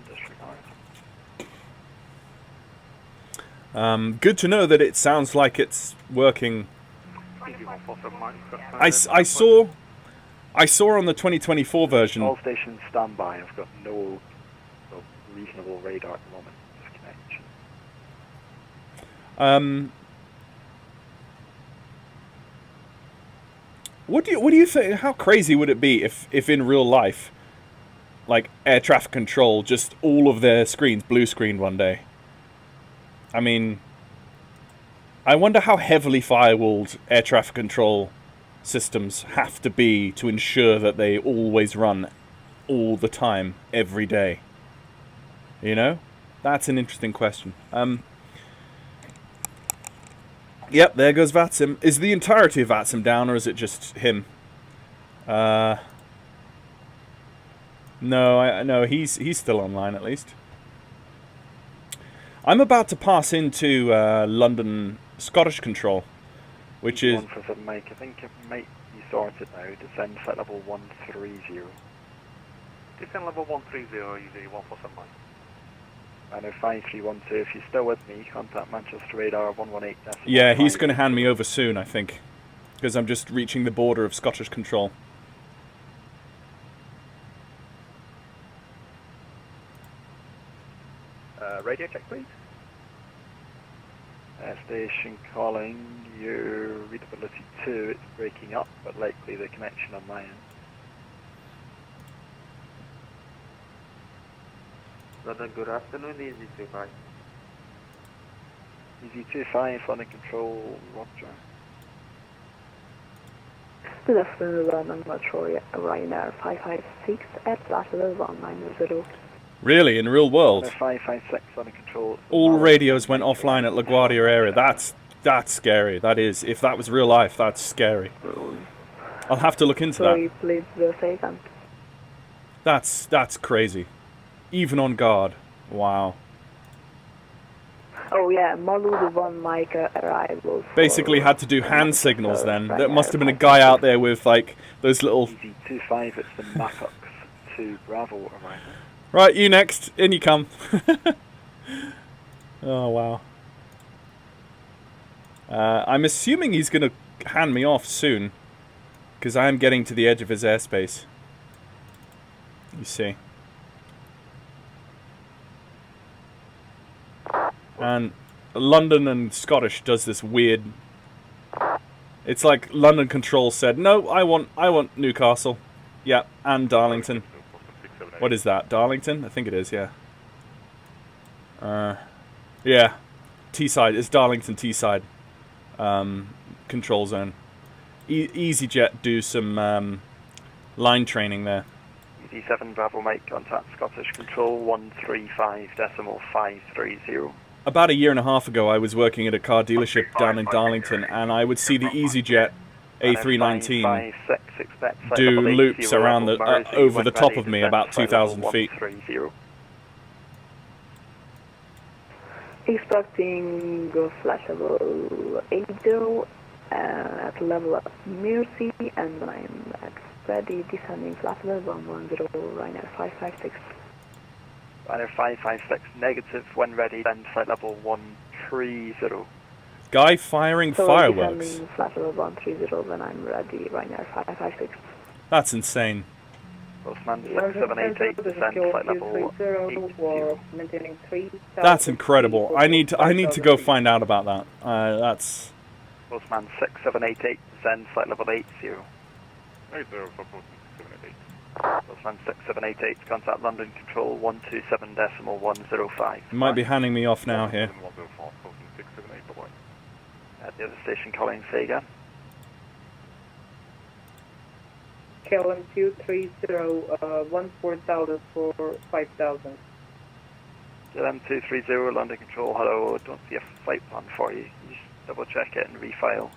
disregard. Good to know that it sounds like it's working. I saw on the 2024 version. All stations stand by. I've got no reasonable radar at the moment. Connection. What do you think? How crazy would it be if in real life, like air traffic control, just all of their screens blue screened one day? I mean, I wonder how heavily firewalled air traffic control systems have to be to ensure that they always run all the time, every day. You know? That's an interesting question. Yep, there goes VATSIM. Is the entirety of VATSIM down, or is it just him? No, he's still online at least. I'm about to pass into London Scottish control, which is... 147 Mike, I think it might be sorted now. Descend flight level 130. Descend level 130, using 147 Mike. I know 5312, if you're still with me, contact Manchester radar 118. Yeah, he's going to hand me over soon, I think, because I'm just reaching the border of Scottish control. Radio check, please. Station calling, your readability 2, it's breaking up, but likely the connection on my end. Good afternoon, EZ25. EZ25, under control, Roger. Good afternoon, London Metro, Ryanair 556 at latitude 190. Really, in real world? 556 under control. All radios went offline at LaGuardia area. That's scary. That is, if that was real life, that's scary. I'll have to look into that. Please the second. That's crazy. Even on guard. Wow. Oh yeah, model 1 Mike arrivals. Basically had to do hand signals then. There must have been a guy out there with like those little... EZ25, it's the Macux to Bravo arrival. Right, you next. In you come. Oh, wow. I'm assuming he's going to hand me off soon, because I am getting to the edge of his airspace. You see. And London and Scottish does this weird. It's like London Control said, no, I want Newcastle. Yeah, and Darlington. What is that? Darlington? I think it is, yeah. Yeah. Teesside. It's Darlington Teesside. Control zone. EasyJet do some line training there. EZ7 Bravo Mike, contact Scottish Control 135.530. About a year and a half ago, I was working at a car dealership down in Darlington, and I would see the EasyJet A319 do loops around over the top of me about 2,000 feet. Expecting flash level 80 at level of Mercy, and I'm at ready descending flat level 110, Ryanair 556. Ryanair 556 negative, when ready, then flight level 130. Guy firing fireworks. Descending flat level 130 when I'm ready, Ryanair 556. That's insane. Postman 6788, descend flight level 80. That's incredible. I need to go find out about that. That's. Postman 6788, descend flight level 80. 80 for Postman 6788. Postman 6788, contact London Control 127.105. You might be handing me off now here. 104, Postman 678, bye-bye. At the other station, calling, say again. KLM 230, 14,000 for 5,000. KLM 230, London Control, hello, don't see a flight plan for you. Just double check it and refile.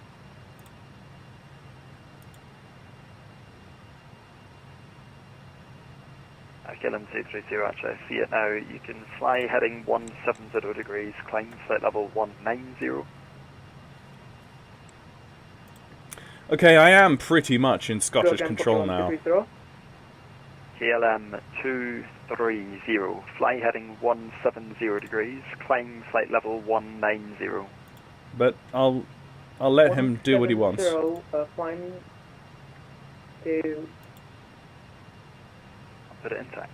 KLM 230, actually, I see it now. You can fly heading 170 degrees, climb flight level 190. Okay, I am pretty much in Scottish Control now. KLM 230, fly heading 170 degrees, climb flight level 190. But I'll let him do what he wants. Flying to... I'll put it in text.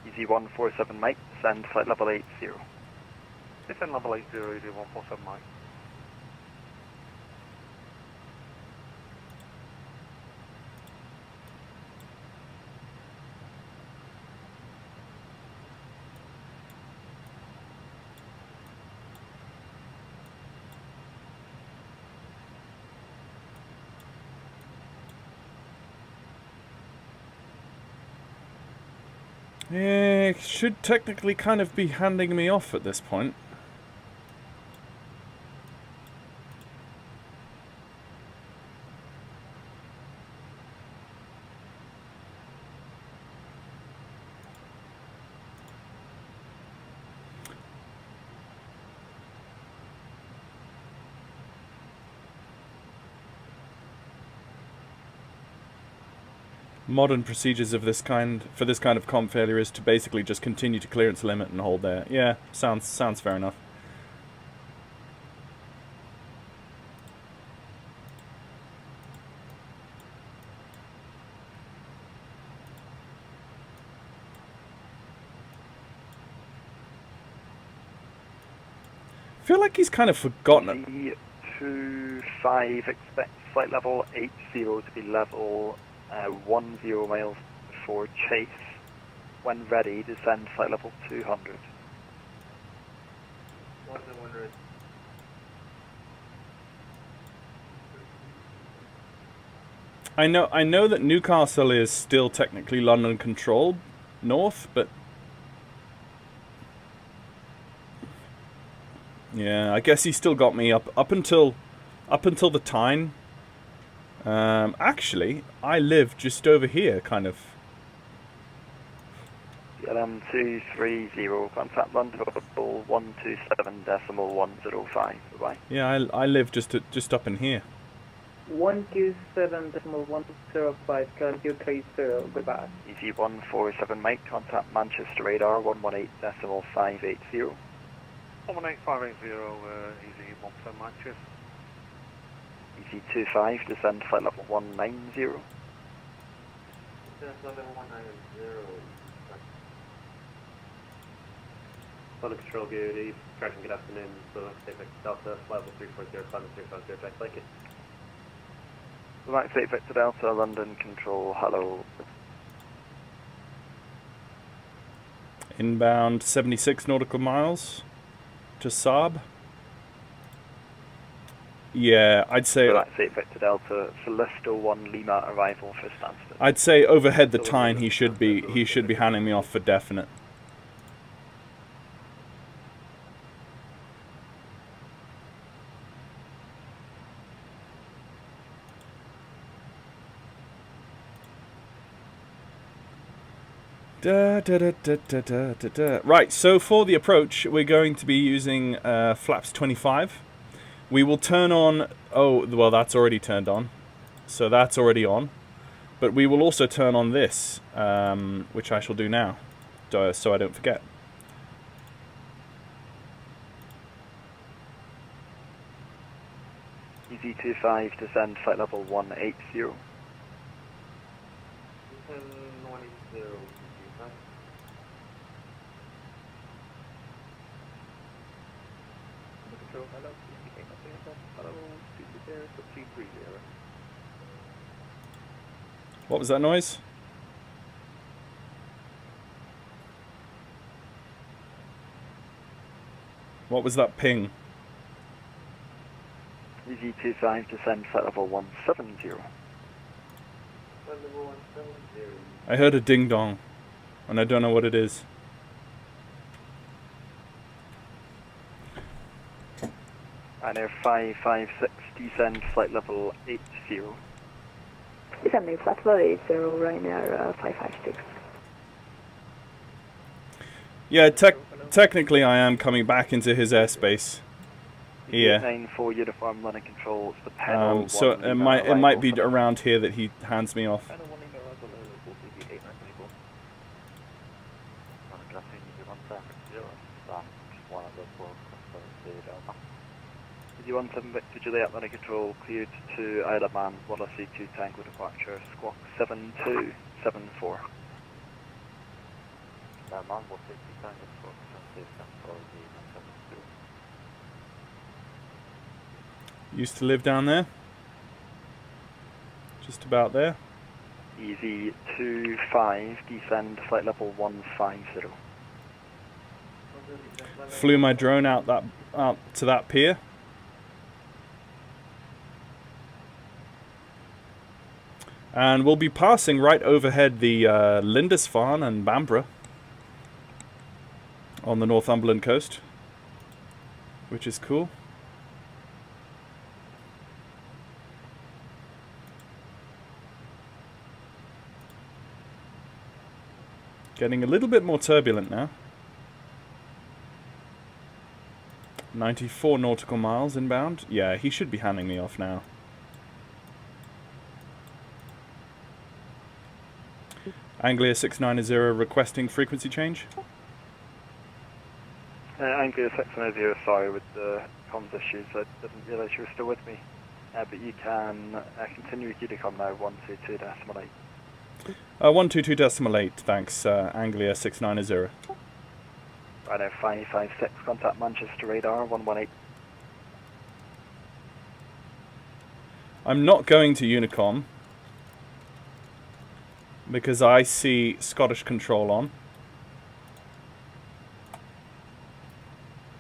Easy 147 Mike, descend flight level 80. Descend level 80, easy 147 Mike. It should technically kind of be handing me off at this point. Modern procedures of this kind, for this kind of comp failure, is to basically just continue to clearance limit and hold there. Yeah, sounds fair enough. I feel like he's kind of forgotten it. 25, expect flight level 80 to be level 10 miles before chase. When ready, descend flight level 200. I know that Newcastle is still technically London controlled north, but yeah, I guess he still got me up until the Tyne. Actually, I live just over here, kind of. KLM 230, contact London 127.105. Bye-bye. Yeah, I live just up in here. 127.105, KLM 230, goodbye. Easy 147 Mike, contact Manchester radar 118.580. 118.580, easy 1% Manchester. Easy 25, descend flight level 190. Flight Control, good eve. Tracking, good afternoon. So, Victor Delta, flight level 340, climate 350, Jack, like it. Max 8 Victor Delta, London Control, hello. Inbound 76 nautical miles to Saab. Yeah, I'd say... Max 8 Victor Delta, Celestial 1 Lima, arrival for Stansted. I'd say overhead the Tyne he should be handing me off for definite. Right, so for the approach, we're going to be using flaps 25. We will turn on... Oh, well, that's already turned on. So that's already on. But we will also turn on this, which I shall do now, so I don't forget. EZ25, descend flight level 180. What was that noise? What was that ping? EZ25, descend flight level 170. I heard a ding dong, and I don't know what it is. And Air 556, descend flight level 80. Descending flight level 80, right now 556. Yeah, technically I am coming back into his airspace. Here. 94 uniform London Control, it's the pedal. So it might be around here that he hands me off. EZ17 Victor Juliet London Control, cleared to Isle of Man, Wallace C2 Tango departure, squawk 7274. Used to live down there. Just about there. EZ25, descend flight level 150. Flew my drone out to that pier. And we'll be passing right overhead the Lindisfarne and Bamborough on the Northumberland coast, which is cool. Getting a little bit more turbulent now. 94 nautical miles inbound. Yeah, he should be handing me off now. Anglia 690 requesting frequency change. Anglia 690, sorry with the comms issues, I didn't realise you were still with me. But you can continue with UDICOM now, 122.8. 122.8, thanks, Anglia 690. Right now, 556, contact Manchester radar, 118. I'm not going to Unicom because I see Scottish control on.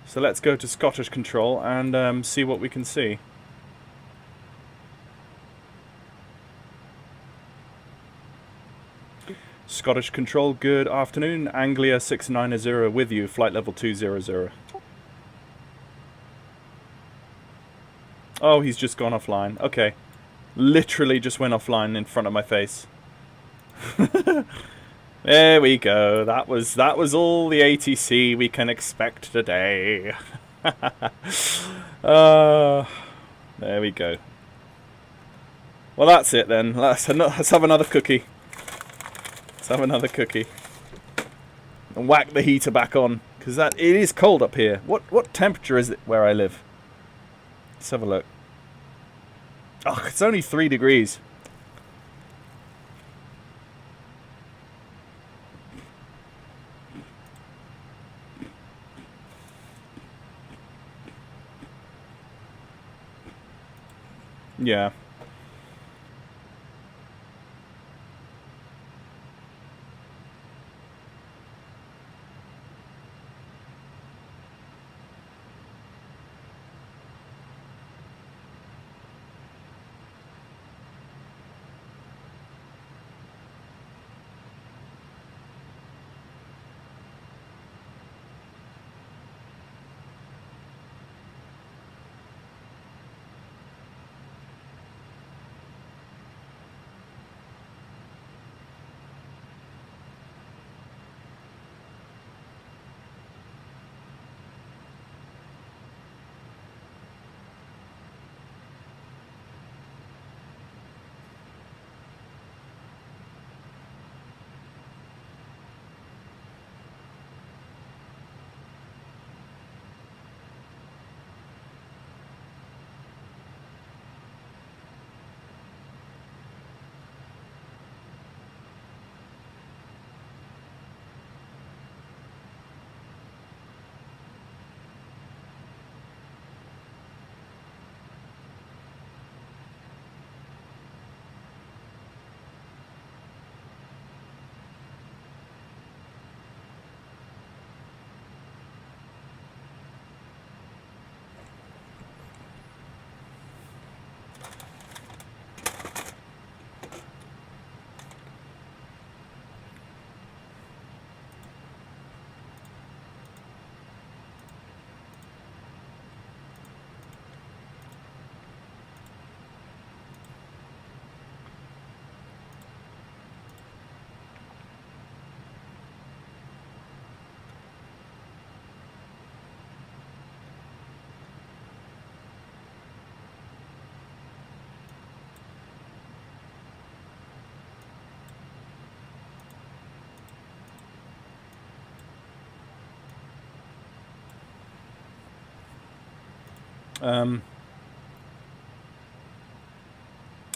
So let's go to Scottish control and see what we can see. Scottish control, good afternoon. Anglia 690 with you, flight level 200. Oh, he's just gone offline. Okay. Literally just went offline in front of my face. There we go. That was all the ATC we can expect today. There we go. Well, that's it then. Let's have another cookie. Let's have another cookie. And whack the heater back on, because it is cold up here. What temperature is it where I live? Let's have a look. Oh, it's only 3 degrees. Yeah.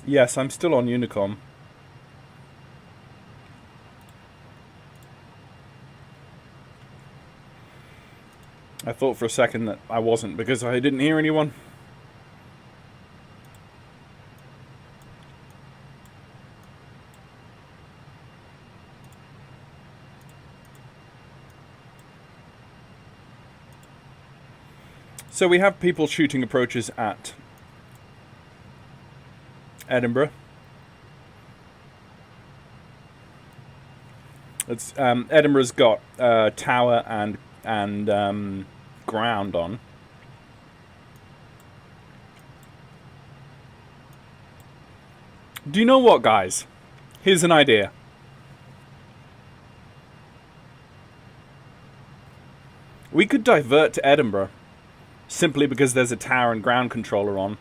Yes, I'm still on Unicom. I thought for a second that I wasn't because I didn't hear anyone. So we have people shooting approaches at Edinburgh. It's Edinburgh's got tower and ground on. Do you know what, guys? Here's an idea. We could divert to Edinburgh simply because there's a tower and ground controller on,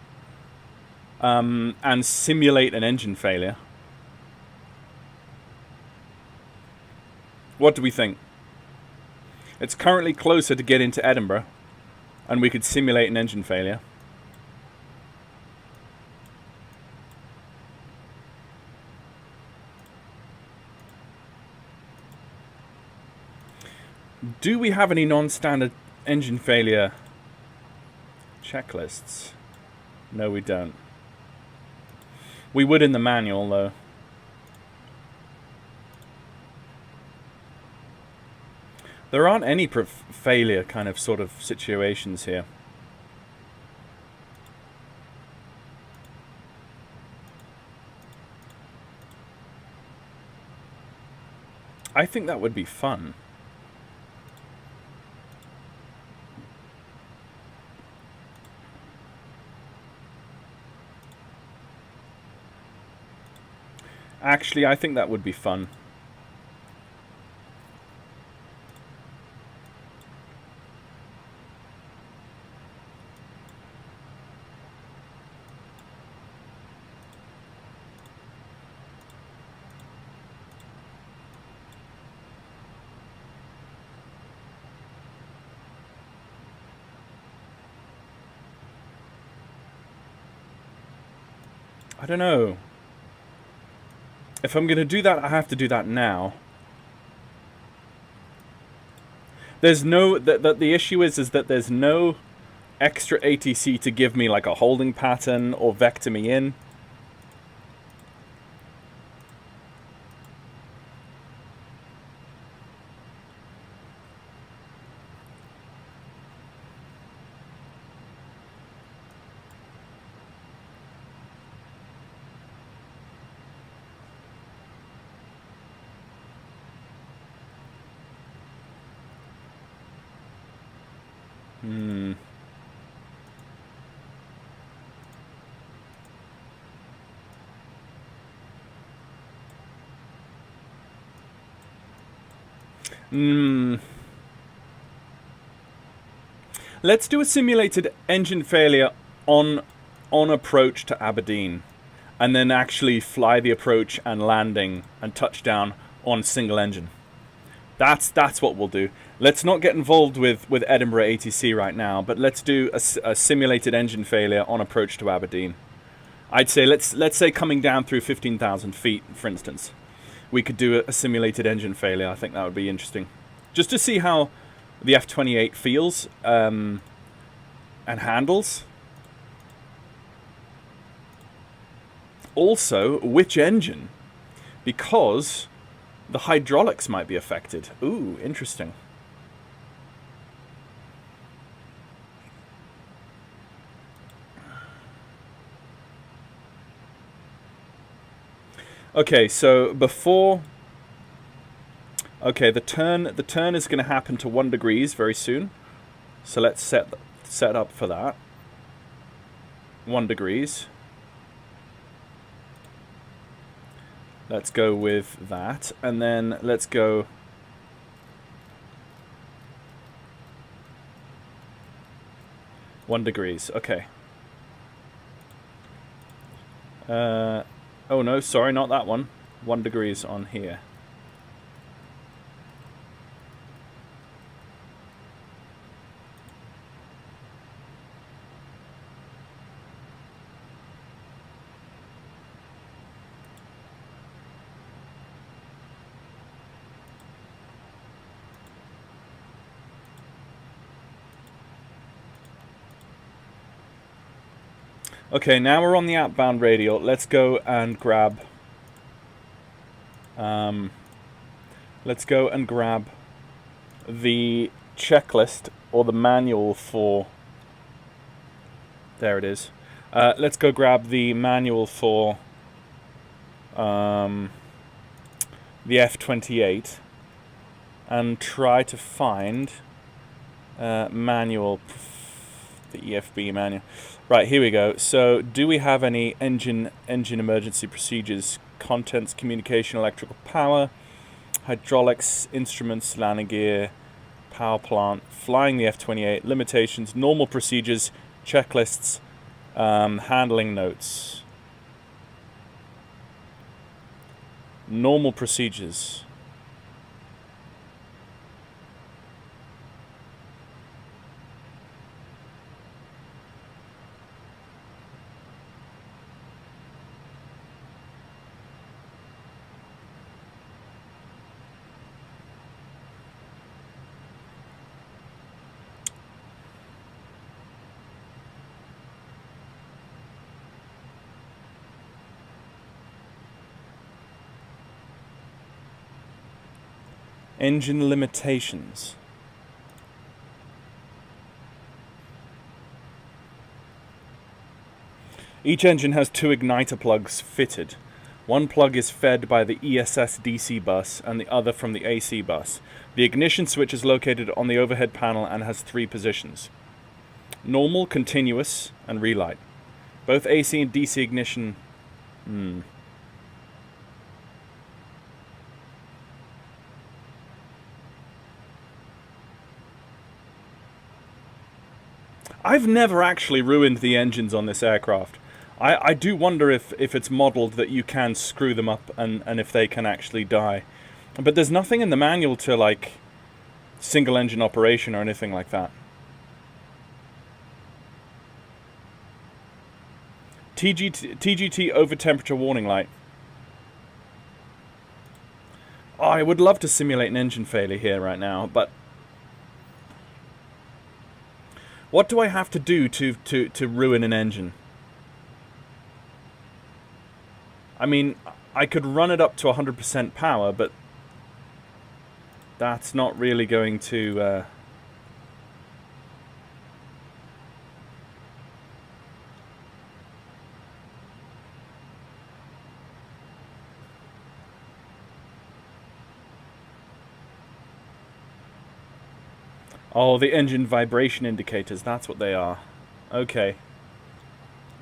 and simulate an engine failure. What do we think? It's currently closer to get into Edinburgh, and we could simulate an engine failure. Do we have any non-standard engine failure checklists? No, we don't. We would in the manual, though. There aren't any failure kind of sort of situations here. I think that would be fun. Actually, I think that would be fun. I don't know. If I'm going to do that, I have to do that now. There's no... The issue is that there's no extra ATC to give me like a holding pattern or vector me in. Let's do a simulated engine failure on approach to Aberdeen, and then actually fly the approach and landing and touchdown on single engine. That's what we'll do. Let's not get involved with Edinburgh ATC right now, but let's do a simulated engine failure on approach to Aberdeen. I'd say let's say coming down through 15,000 feet, for instance. We could do a simulated engine failure. I think that would be interesting. Just to see how the F-28 feels and handles. Also, which engine? Because the hydraulics might be affected. Ooh, interesting. Okay, so before... Okay, the turn is going to happen to 1 degrees very soon. So let's set up for that. 1 degrees. Let's go with that, and then let's go... $1 okay. Oh no, sorry, not that one. 1 degrees on here. Okay, now we're on the outbound radial. Let's go and grab... let's go and grab the checklist or the manual for... There it is. Let's go grab the manual for the F-28 and try to find manual, the EFB manual. Right, here we go. So, do we have any engine emergency procedures? Contents, communication, electrical power, hydraulics, instruments, landing gear, power plant, flying the F-28, limitations, normal procedures, checklists, handling notes. Normal procedures. Engine limitations. Each engine has 2 igniter plugs fitted. One plug is fed by the ESS DC bus and the other from the AC bus. The ignition switch is located on the overhead panel and has 3 positions: normal, continuous, and relight. Both AC and DC ignition... I've never actually ruined the engines on this aircraft. I do wonder if it's modeled that you can screw them up and if they can actually die. But there's nothing in the manual to, like, single engine operation or anything like that. TGT over temperature warning light. Oh, I would love to simulate an engine failure here right now, but What do I have to do to ruin an engine? I mean, I could run it up to 100% power, but that's not really going to... Oh, the engine vibration indicators, that's what they are. Okay.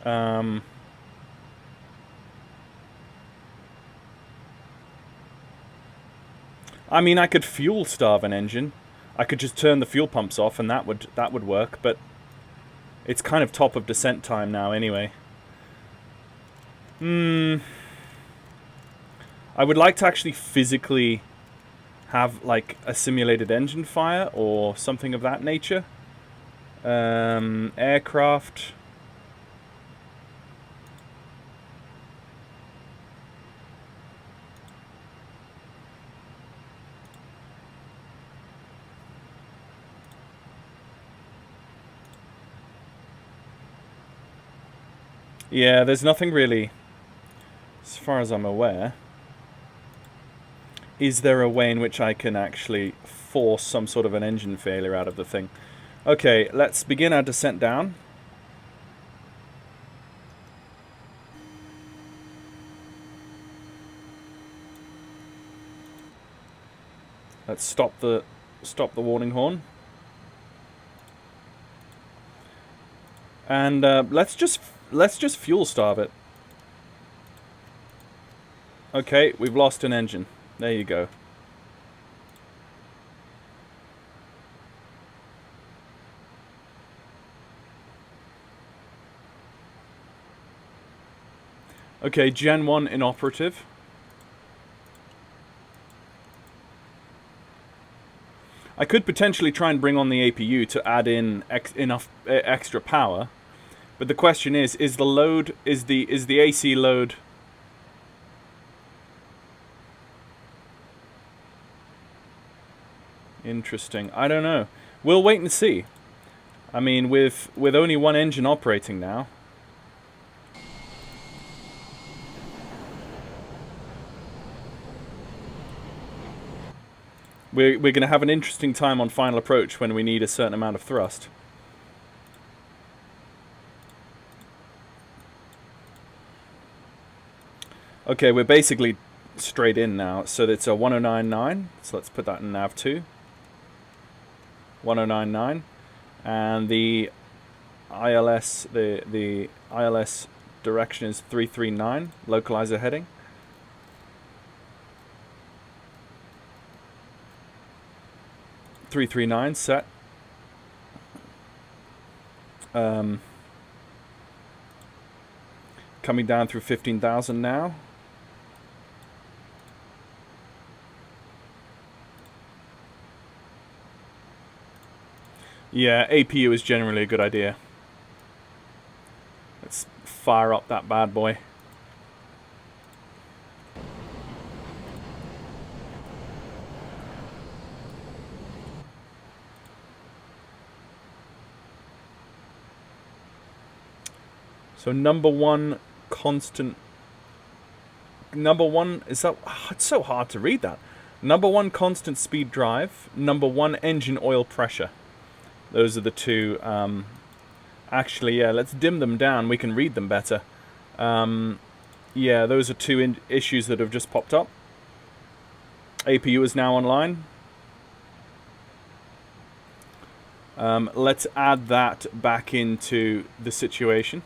I mean, I could fuel starve an engine. I could just turn the fuel pumps off and that would work, but it's kind of top of descent time now anyway. I would like to actually physically have like a simulated engine fire or something of that nature. Aircraft. Yeah, there's nothing really, as far as I'm aware. Is there a way in which I can actually force some sort of an engine failure out of the thing? Okay, let's begin our descent down. Let's stop the warning horn. And let's just fuel starve it. Okay, we've lost an engine. There you go. Okay, Gen 1 inoperative. I could potentially try and bring on the APU to add in enough extra power, but the question is the load, is the AC load... Interesting. I don't know. We'll wait and see. I mean, with only one engine operating now. We're going to have an interesting time on final approach when we need a certain amount of thrust. Okay, we're basically straight in now. So it's a 1099. So let's put that in nav 2. 1099, and the ILS the ILS direction is 339, localizer heading. Set. Coming down through 15,000 now. Yeah, APU is generally a good idea. Let's fire up that bad boy. So number one constant... Number one, is that... Oh, it's so hard to read that. Number one constant speed drive. Number one engine oil pressure. Those are the two. Actually, yeah, let's dim them down. We can read them better. Yeah, those are two issues that have just popped up. APU is now online. Let's add that back into the situation.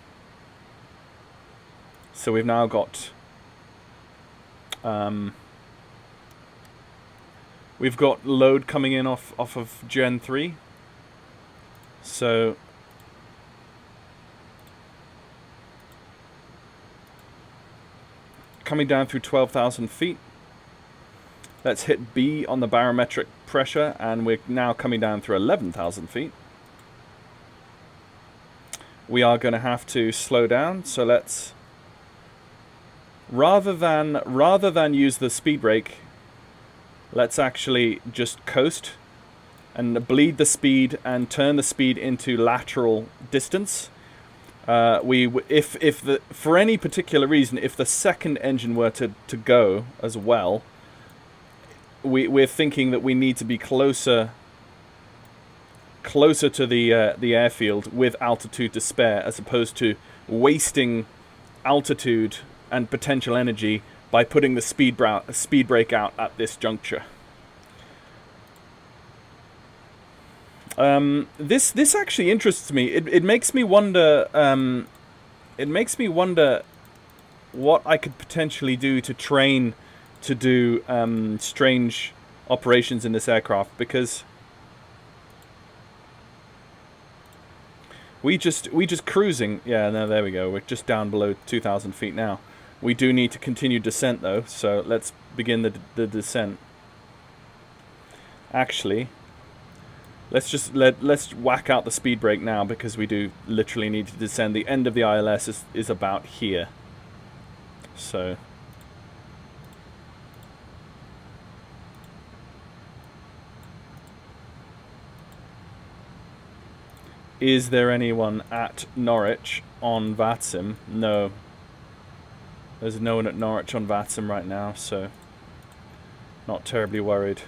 So we've now got... we've got load coming in off of Gen 3. So coming down through 12,000 feet. Let's hit B on the barometric pressure, and we're now coming down through 11,000 feet. We are going to have to slow down, so let's rather than use the speed brake, let's actually just coast and bleed the speed and turn the speed into lateral distance. For any particular reason, if the second engine were to go as well, we're thinking that we need to be closer to the airfield with altitude to spare, as opposed to wasting altitude and potential energy by putting the speed brake out at this juncture. This actually interests me. It makes me wonder. It makes me wonder what I could potentially do to train to do strange operations in this aircraft, because we just cruising. Yeah, no, there we go. We're just down below 2,000 feet now. We do need to continue descent though, so let's begin the descent. Actually, let's whack out the speed brake now, because we do literally need to descend. The end of the ILS is about here. So is there anyone at Norwich on VATSIM? No. There's no one at Norwich on VATSIM right now, so not terribly worried.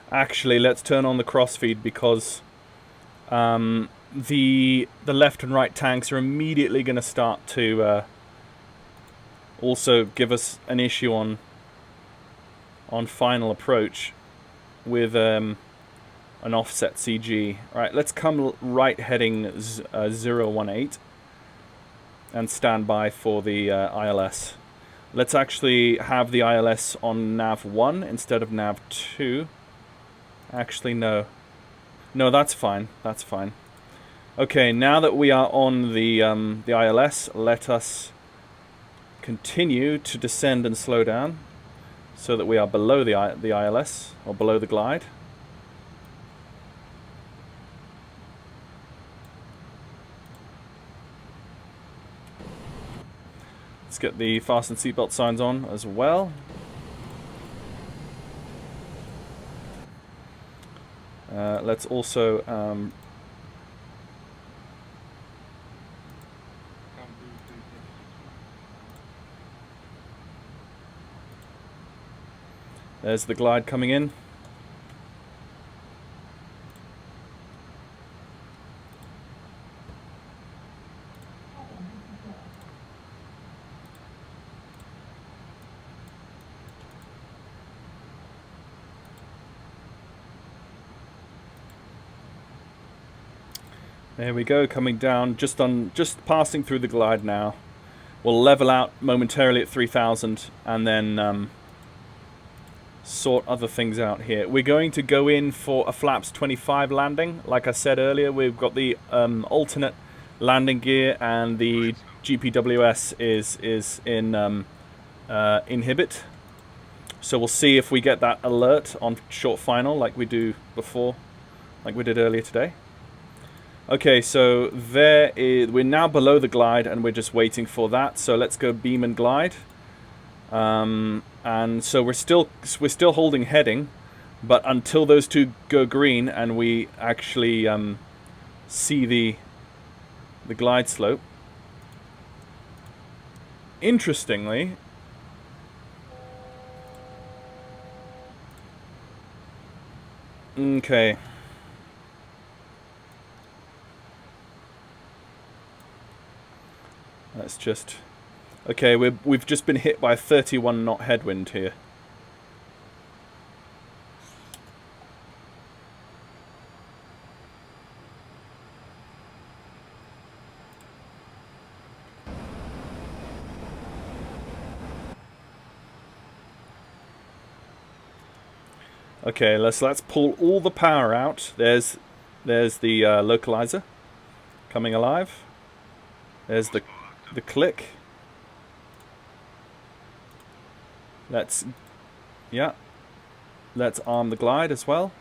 Actually, let's turn on the crossfeed, because the left and right tanks are immediately going to start to also give us an issue on final approach with an offset CG. Right, let's come right heading 018 and stand by for the ILS. Let's actually have the ILS on nav 1 instead of nav 2. Actually, no. No, that's fine. That's fine. Okay, now that we are on the ILS, let us continue to descend and slow down so that we are below the ILS, or below the glide. Let's get the fasten seatbelt signs on as well. Let's also there's the glide coming in. There we go, coming down, just passing through the glide now. We'll level out momentarily at 3,000 and then sort other things out here. We're going to go in for a flaps 25 landing. Like I said earlier, we've got the alternate landing gear, and the GPWS is in inhibit. So we'll see if we get that alert on short final like we do before, like we did earlier today. Okay, so we're now below the glide and we're just waiting for that. So let's go beam and glide. And so we're still holding heading, but until those two go green and we actually see the glide slope. Interestingly, okay. Let's just... Okay, we've just been hit by a 31 knot headwind here. Okay, let's pull all the power out. There's the localizer coming alive. There's the click. Let's, yeah. Let's arm the glide as well.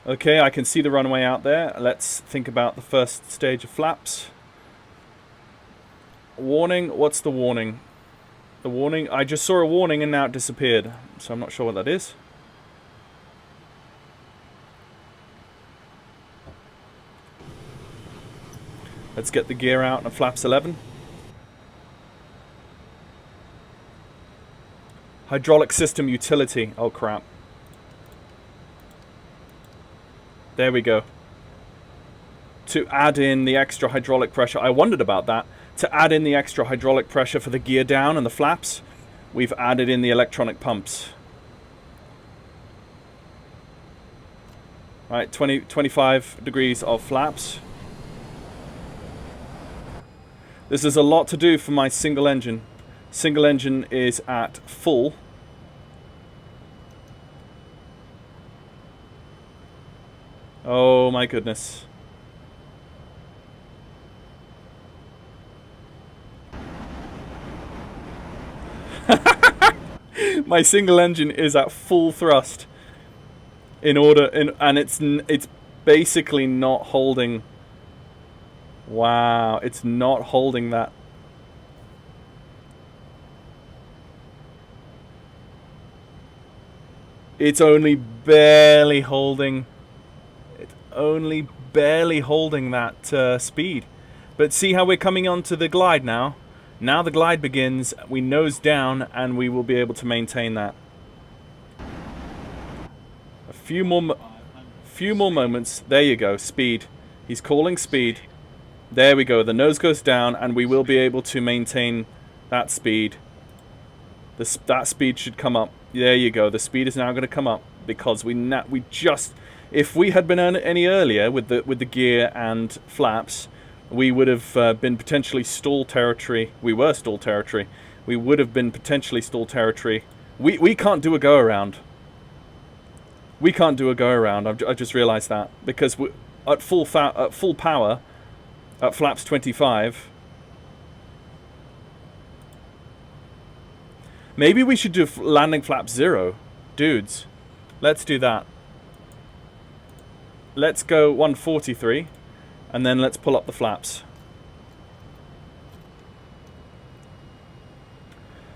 Okay, I can see the runway out there. Let's think about the first stage of flaps. Warning, what's the warning? The warning, I just saw a warning and now it disappeared. So I'm not sure what that is. Let's get the gear out and flaps 11. Hydraulic system utility, oh crap. There we go. To add in the extra hydraulic pressure, I wondered about that. To add in the extra hydraulic pressure for the gear down and the flaps, we've added in the electronic pumps. Right, 25 degrees of flaps. This is a lot to do for my single engine. Single engine is at full. Oh my goodness. My single engine is at full thrust and it's basically not holding. Wow, it's not holding that. It's only barely holding. It's only barely holding that speed. But see how we're coming onto the glide now? Now the glide begins, we nose down, and we will be able to maintain that. A few more moments. There you go, speed. He's calling speed. There we go, the nose goes down, and we will be able to maintain that speed. That speed should come up. There you go, the speed is now going to come up, because if we had been any earlier with the gear and flaps, we would have been potentially stall territory. We were stall territory. We would have been potentially stall territory. We can't do a go around. We can't do a go around. I just realised that, because at full power, at flaps 25. Maybe we should do landing flap 0, dudes. Let's do that. Let's go 143. And then let's pull up the flaps.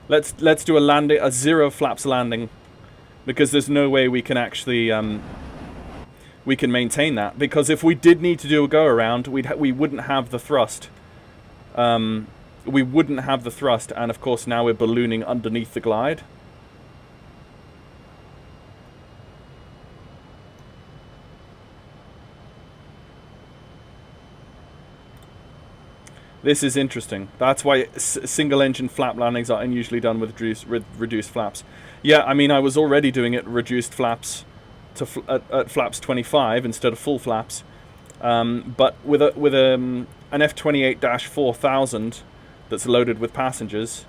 Let's do a 0 flaps landing, because there's no way we can actually we can maintain that. Because if we did need to do a go around, we wouldn't have the thrust. We wouldn't have the thrust, and of course now we're ballooning underneath the glide. This is interesting. That's why single engine flap landings are unusually done with reduced flaps. Yeah, I mean, I was already doing it reduced flaps to at flaps 25 instead of full flaps. But with an F28-4000 that's loaded with passengers,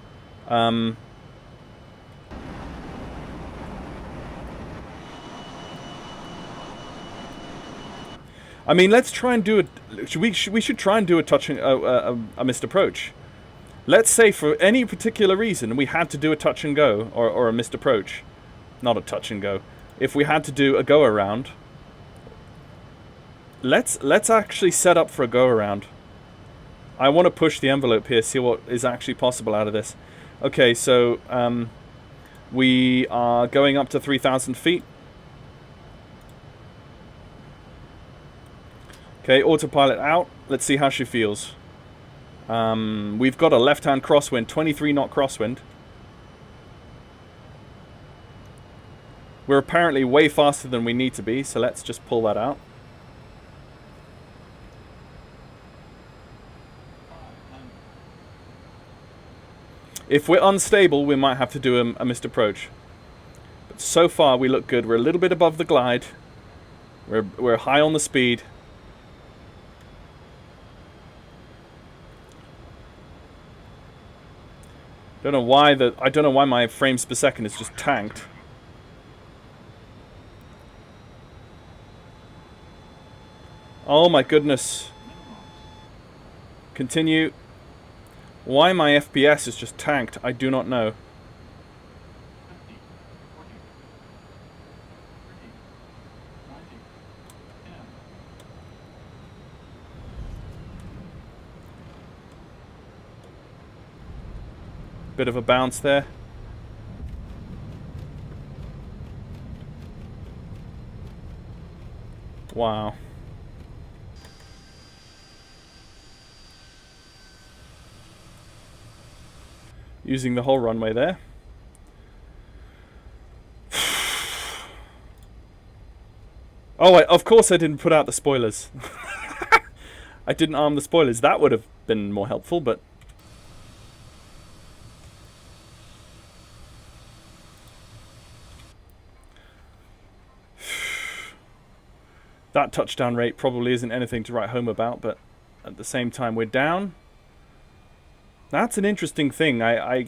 I mean, let's try and do it. We should try and do a missed approach. Let's say for any particular reason we had to do a touch and go or a missed approach, not a touch and go. If we had to do a go around, let's actually set up for a go around. I want to push the envelope here, see what is actually possible out of this. Okay, so we are going up to 3,000 feet. Okay, autopilot out. Let's see how she feels. We've got a left-hand crosswind, 23 knot crosswind. We're apparently way faster than we need to be, so let's just pull that out. If we're unstable, we might have to do a missed approach. But so far, we look good. We're a little bit above the glide. We're high on the speed. I don't know why my frames per second is just tanked. Oh my goodness. Continue. Why my FPS is just tanked, I do not know. Bit of a bounce there. Wow. Using the whole runway there. Oh, of course I didn't put out the spoilers. I didn't arm the spoilers. That would have been more helpful, but... That touchdown rate probably isn't anything to write home about, but at the same time we're down. That's an interesting thing. I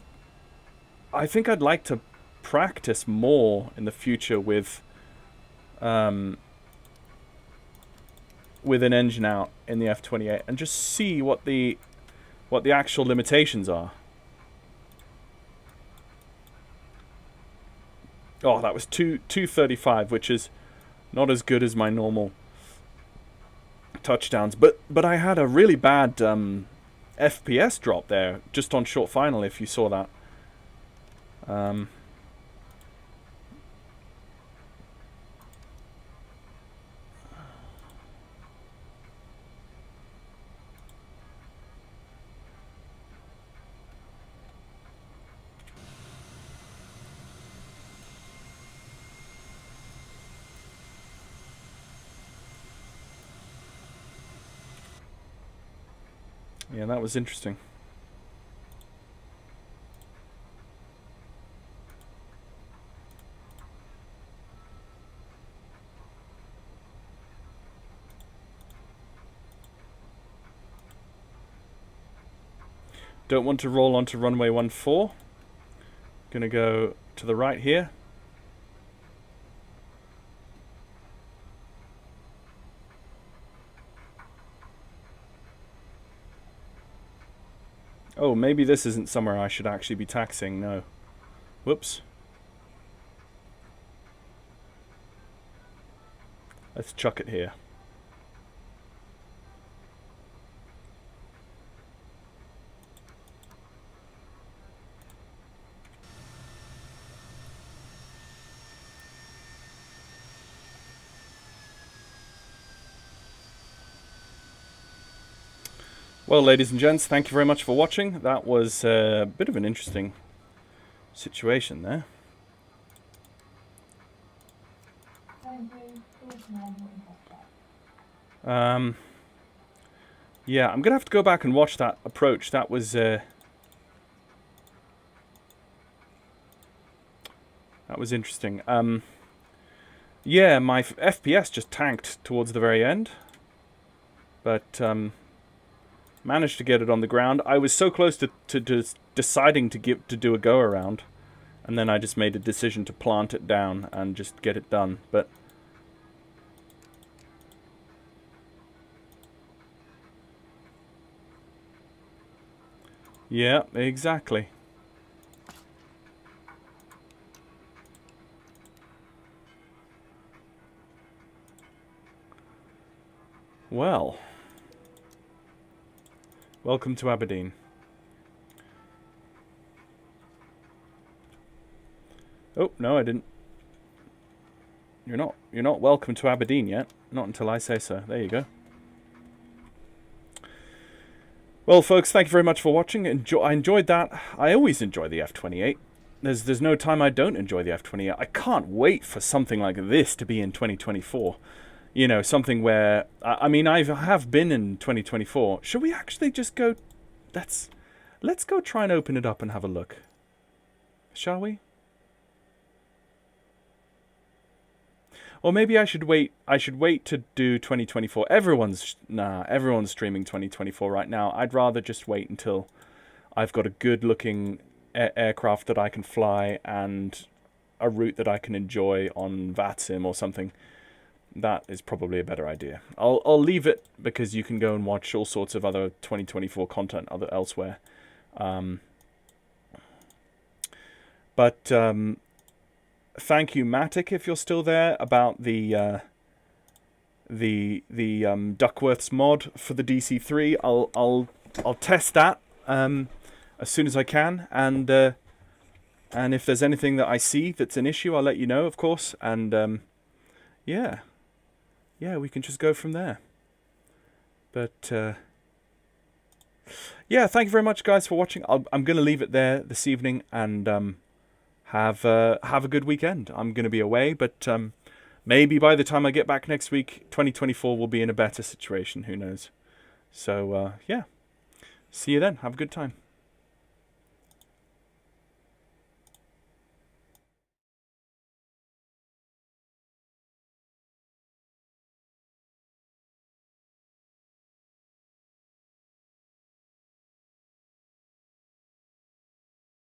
think I'd like to practice more in the future with an engine out in the F28 and just see what the actual limitations are. Oh, that was 235, which is not as good as my normal touchdowns, but I had a really bad FPS drop there just on short final, if you saw that. Yeah, that was interesting. Don't want to roll onto runway 14. Gonna go to the right here. Oh, maybe this isn't somewhere I should actually be taxiing. No. Whoops. Let's chuck it here. Well, ladies and gents, thank you very much for watching. That was a bit of an interesting situation there. Yeah, I'm gonna have to go back and watch that approach. That was interesting. Yeah, my FPS just tanked towards the very end, but managed to get it on the ground. I was so close to deciding to do a go around, and then I just made a decision to plant it down and just get it done. But yeah, exactly. Well, welcome to Aberdeen. Oh, no, I didn't. You're not welcome to Aberdeen yet. Not until I say so. There you go. Well, folks, thank you very much for watching. I enjoyed that. I always enjoy the F28. There's no time I don't enjoy the F28. I can't wait for something like this to be in 2024. You know, something where... I mean, I have been in 2024. Should we actually just go... Let's go try and open it up and have a look. Shall we? Or maybe I should wait. I should wait to do 2024. Everyone's streaming 2024 right now. I'd rather just wait until I've got a good-looking aircraft that I can fly and a route that I can enjoy on VATSIM or something. that is probably a better idea. I'll leave it because you can go and watch all sorts of other 2024 content elsewhere. But thank you, Matic, if you're still there, about the Duckworth's mod for the DC3. I'll test that as soon as I can, and if there's anything that I see that's an issue, I'll let you know, of course. And yeah, we can just go from there. But yeah, thank you very much, guys, for watching. I'm going to leave it there this evening, and have a good weekend. I'm going to be away, but maybe by the time I get back next week, 2024 will be in a better situation. Who knows? So yeah, see you then. Have a good time.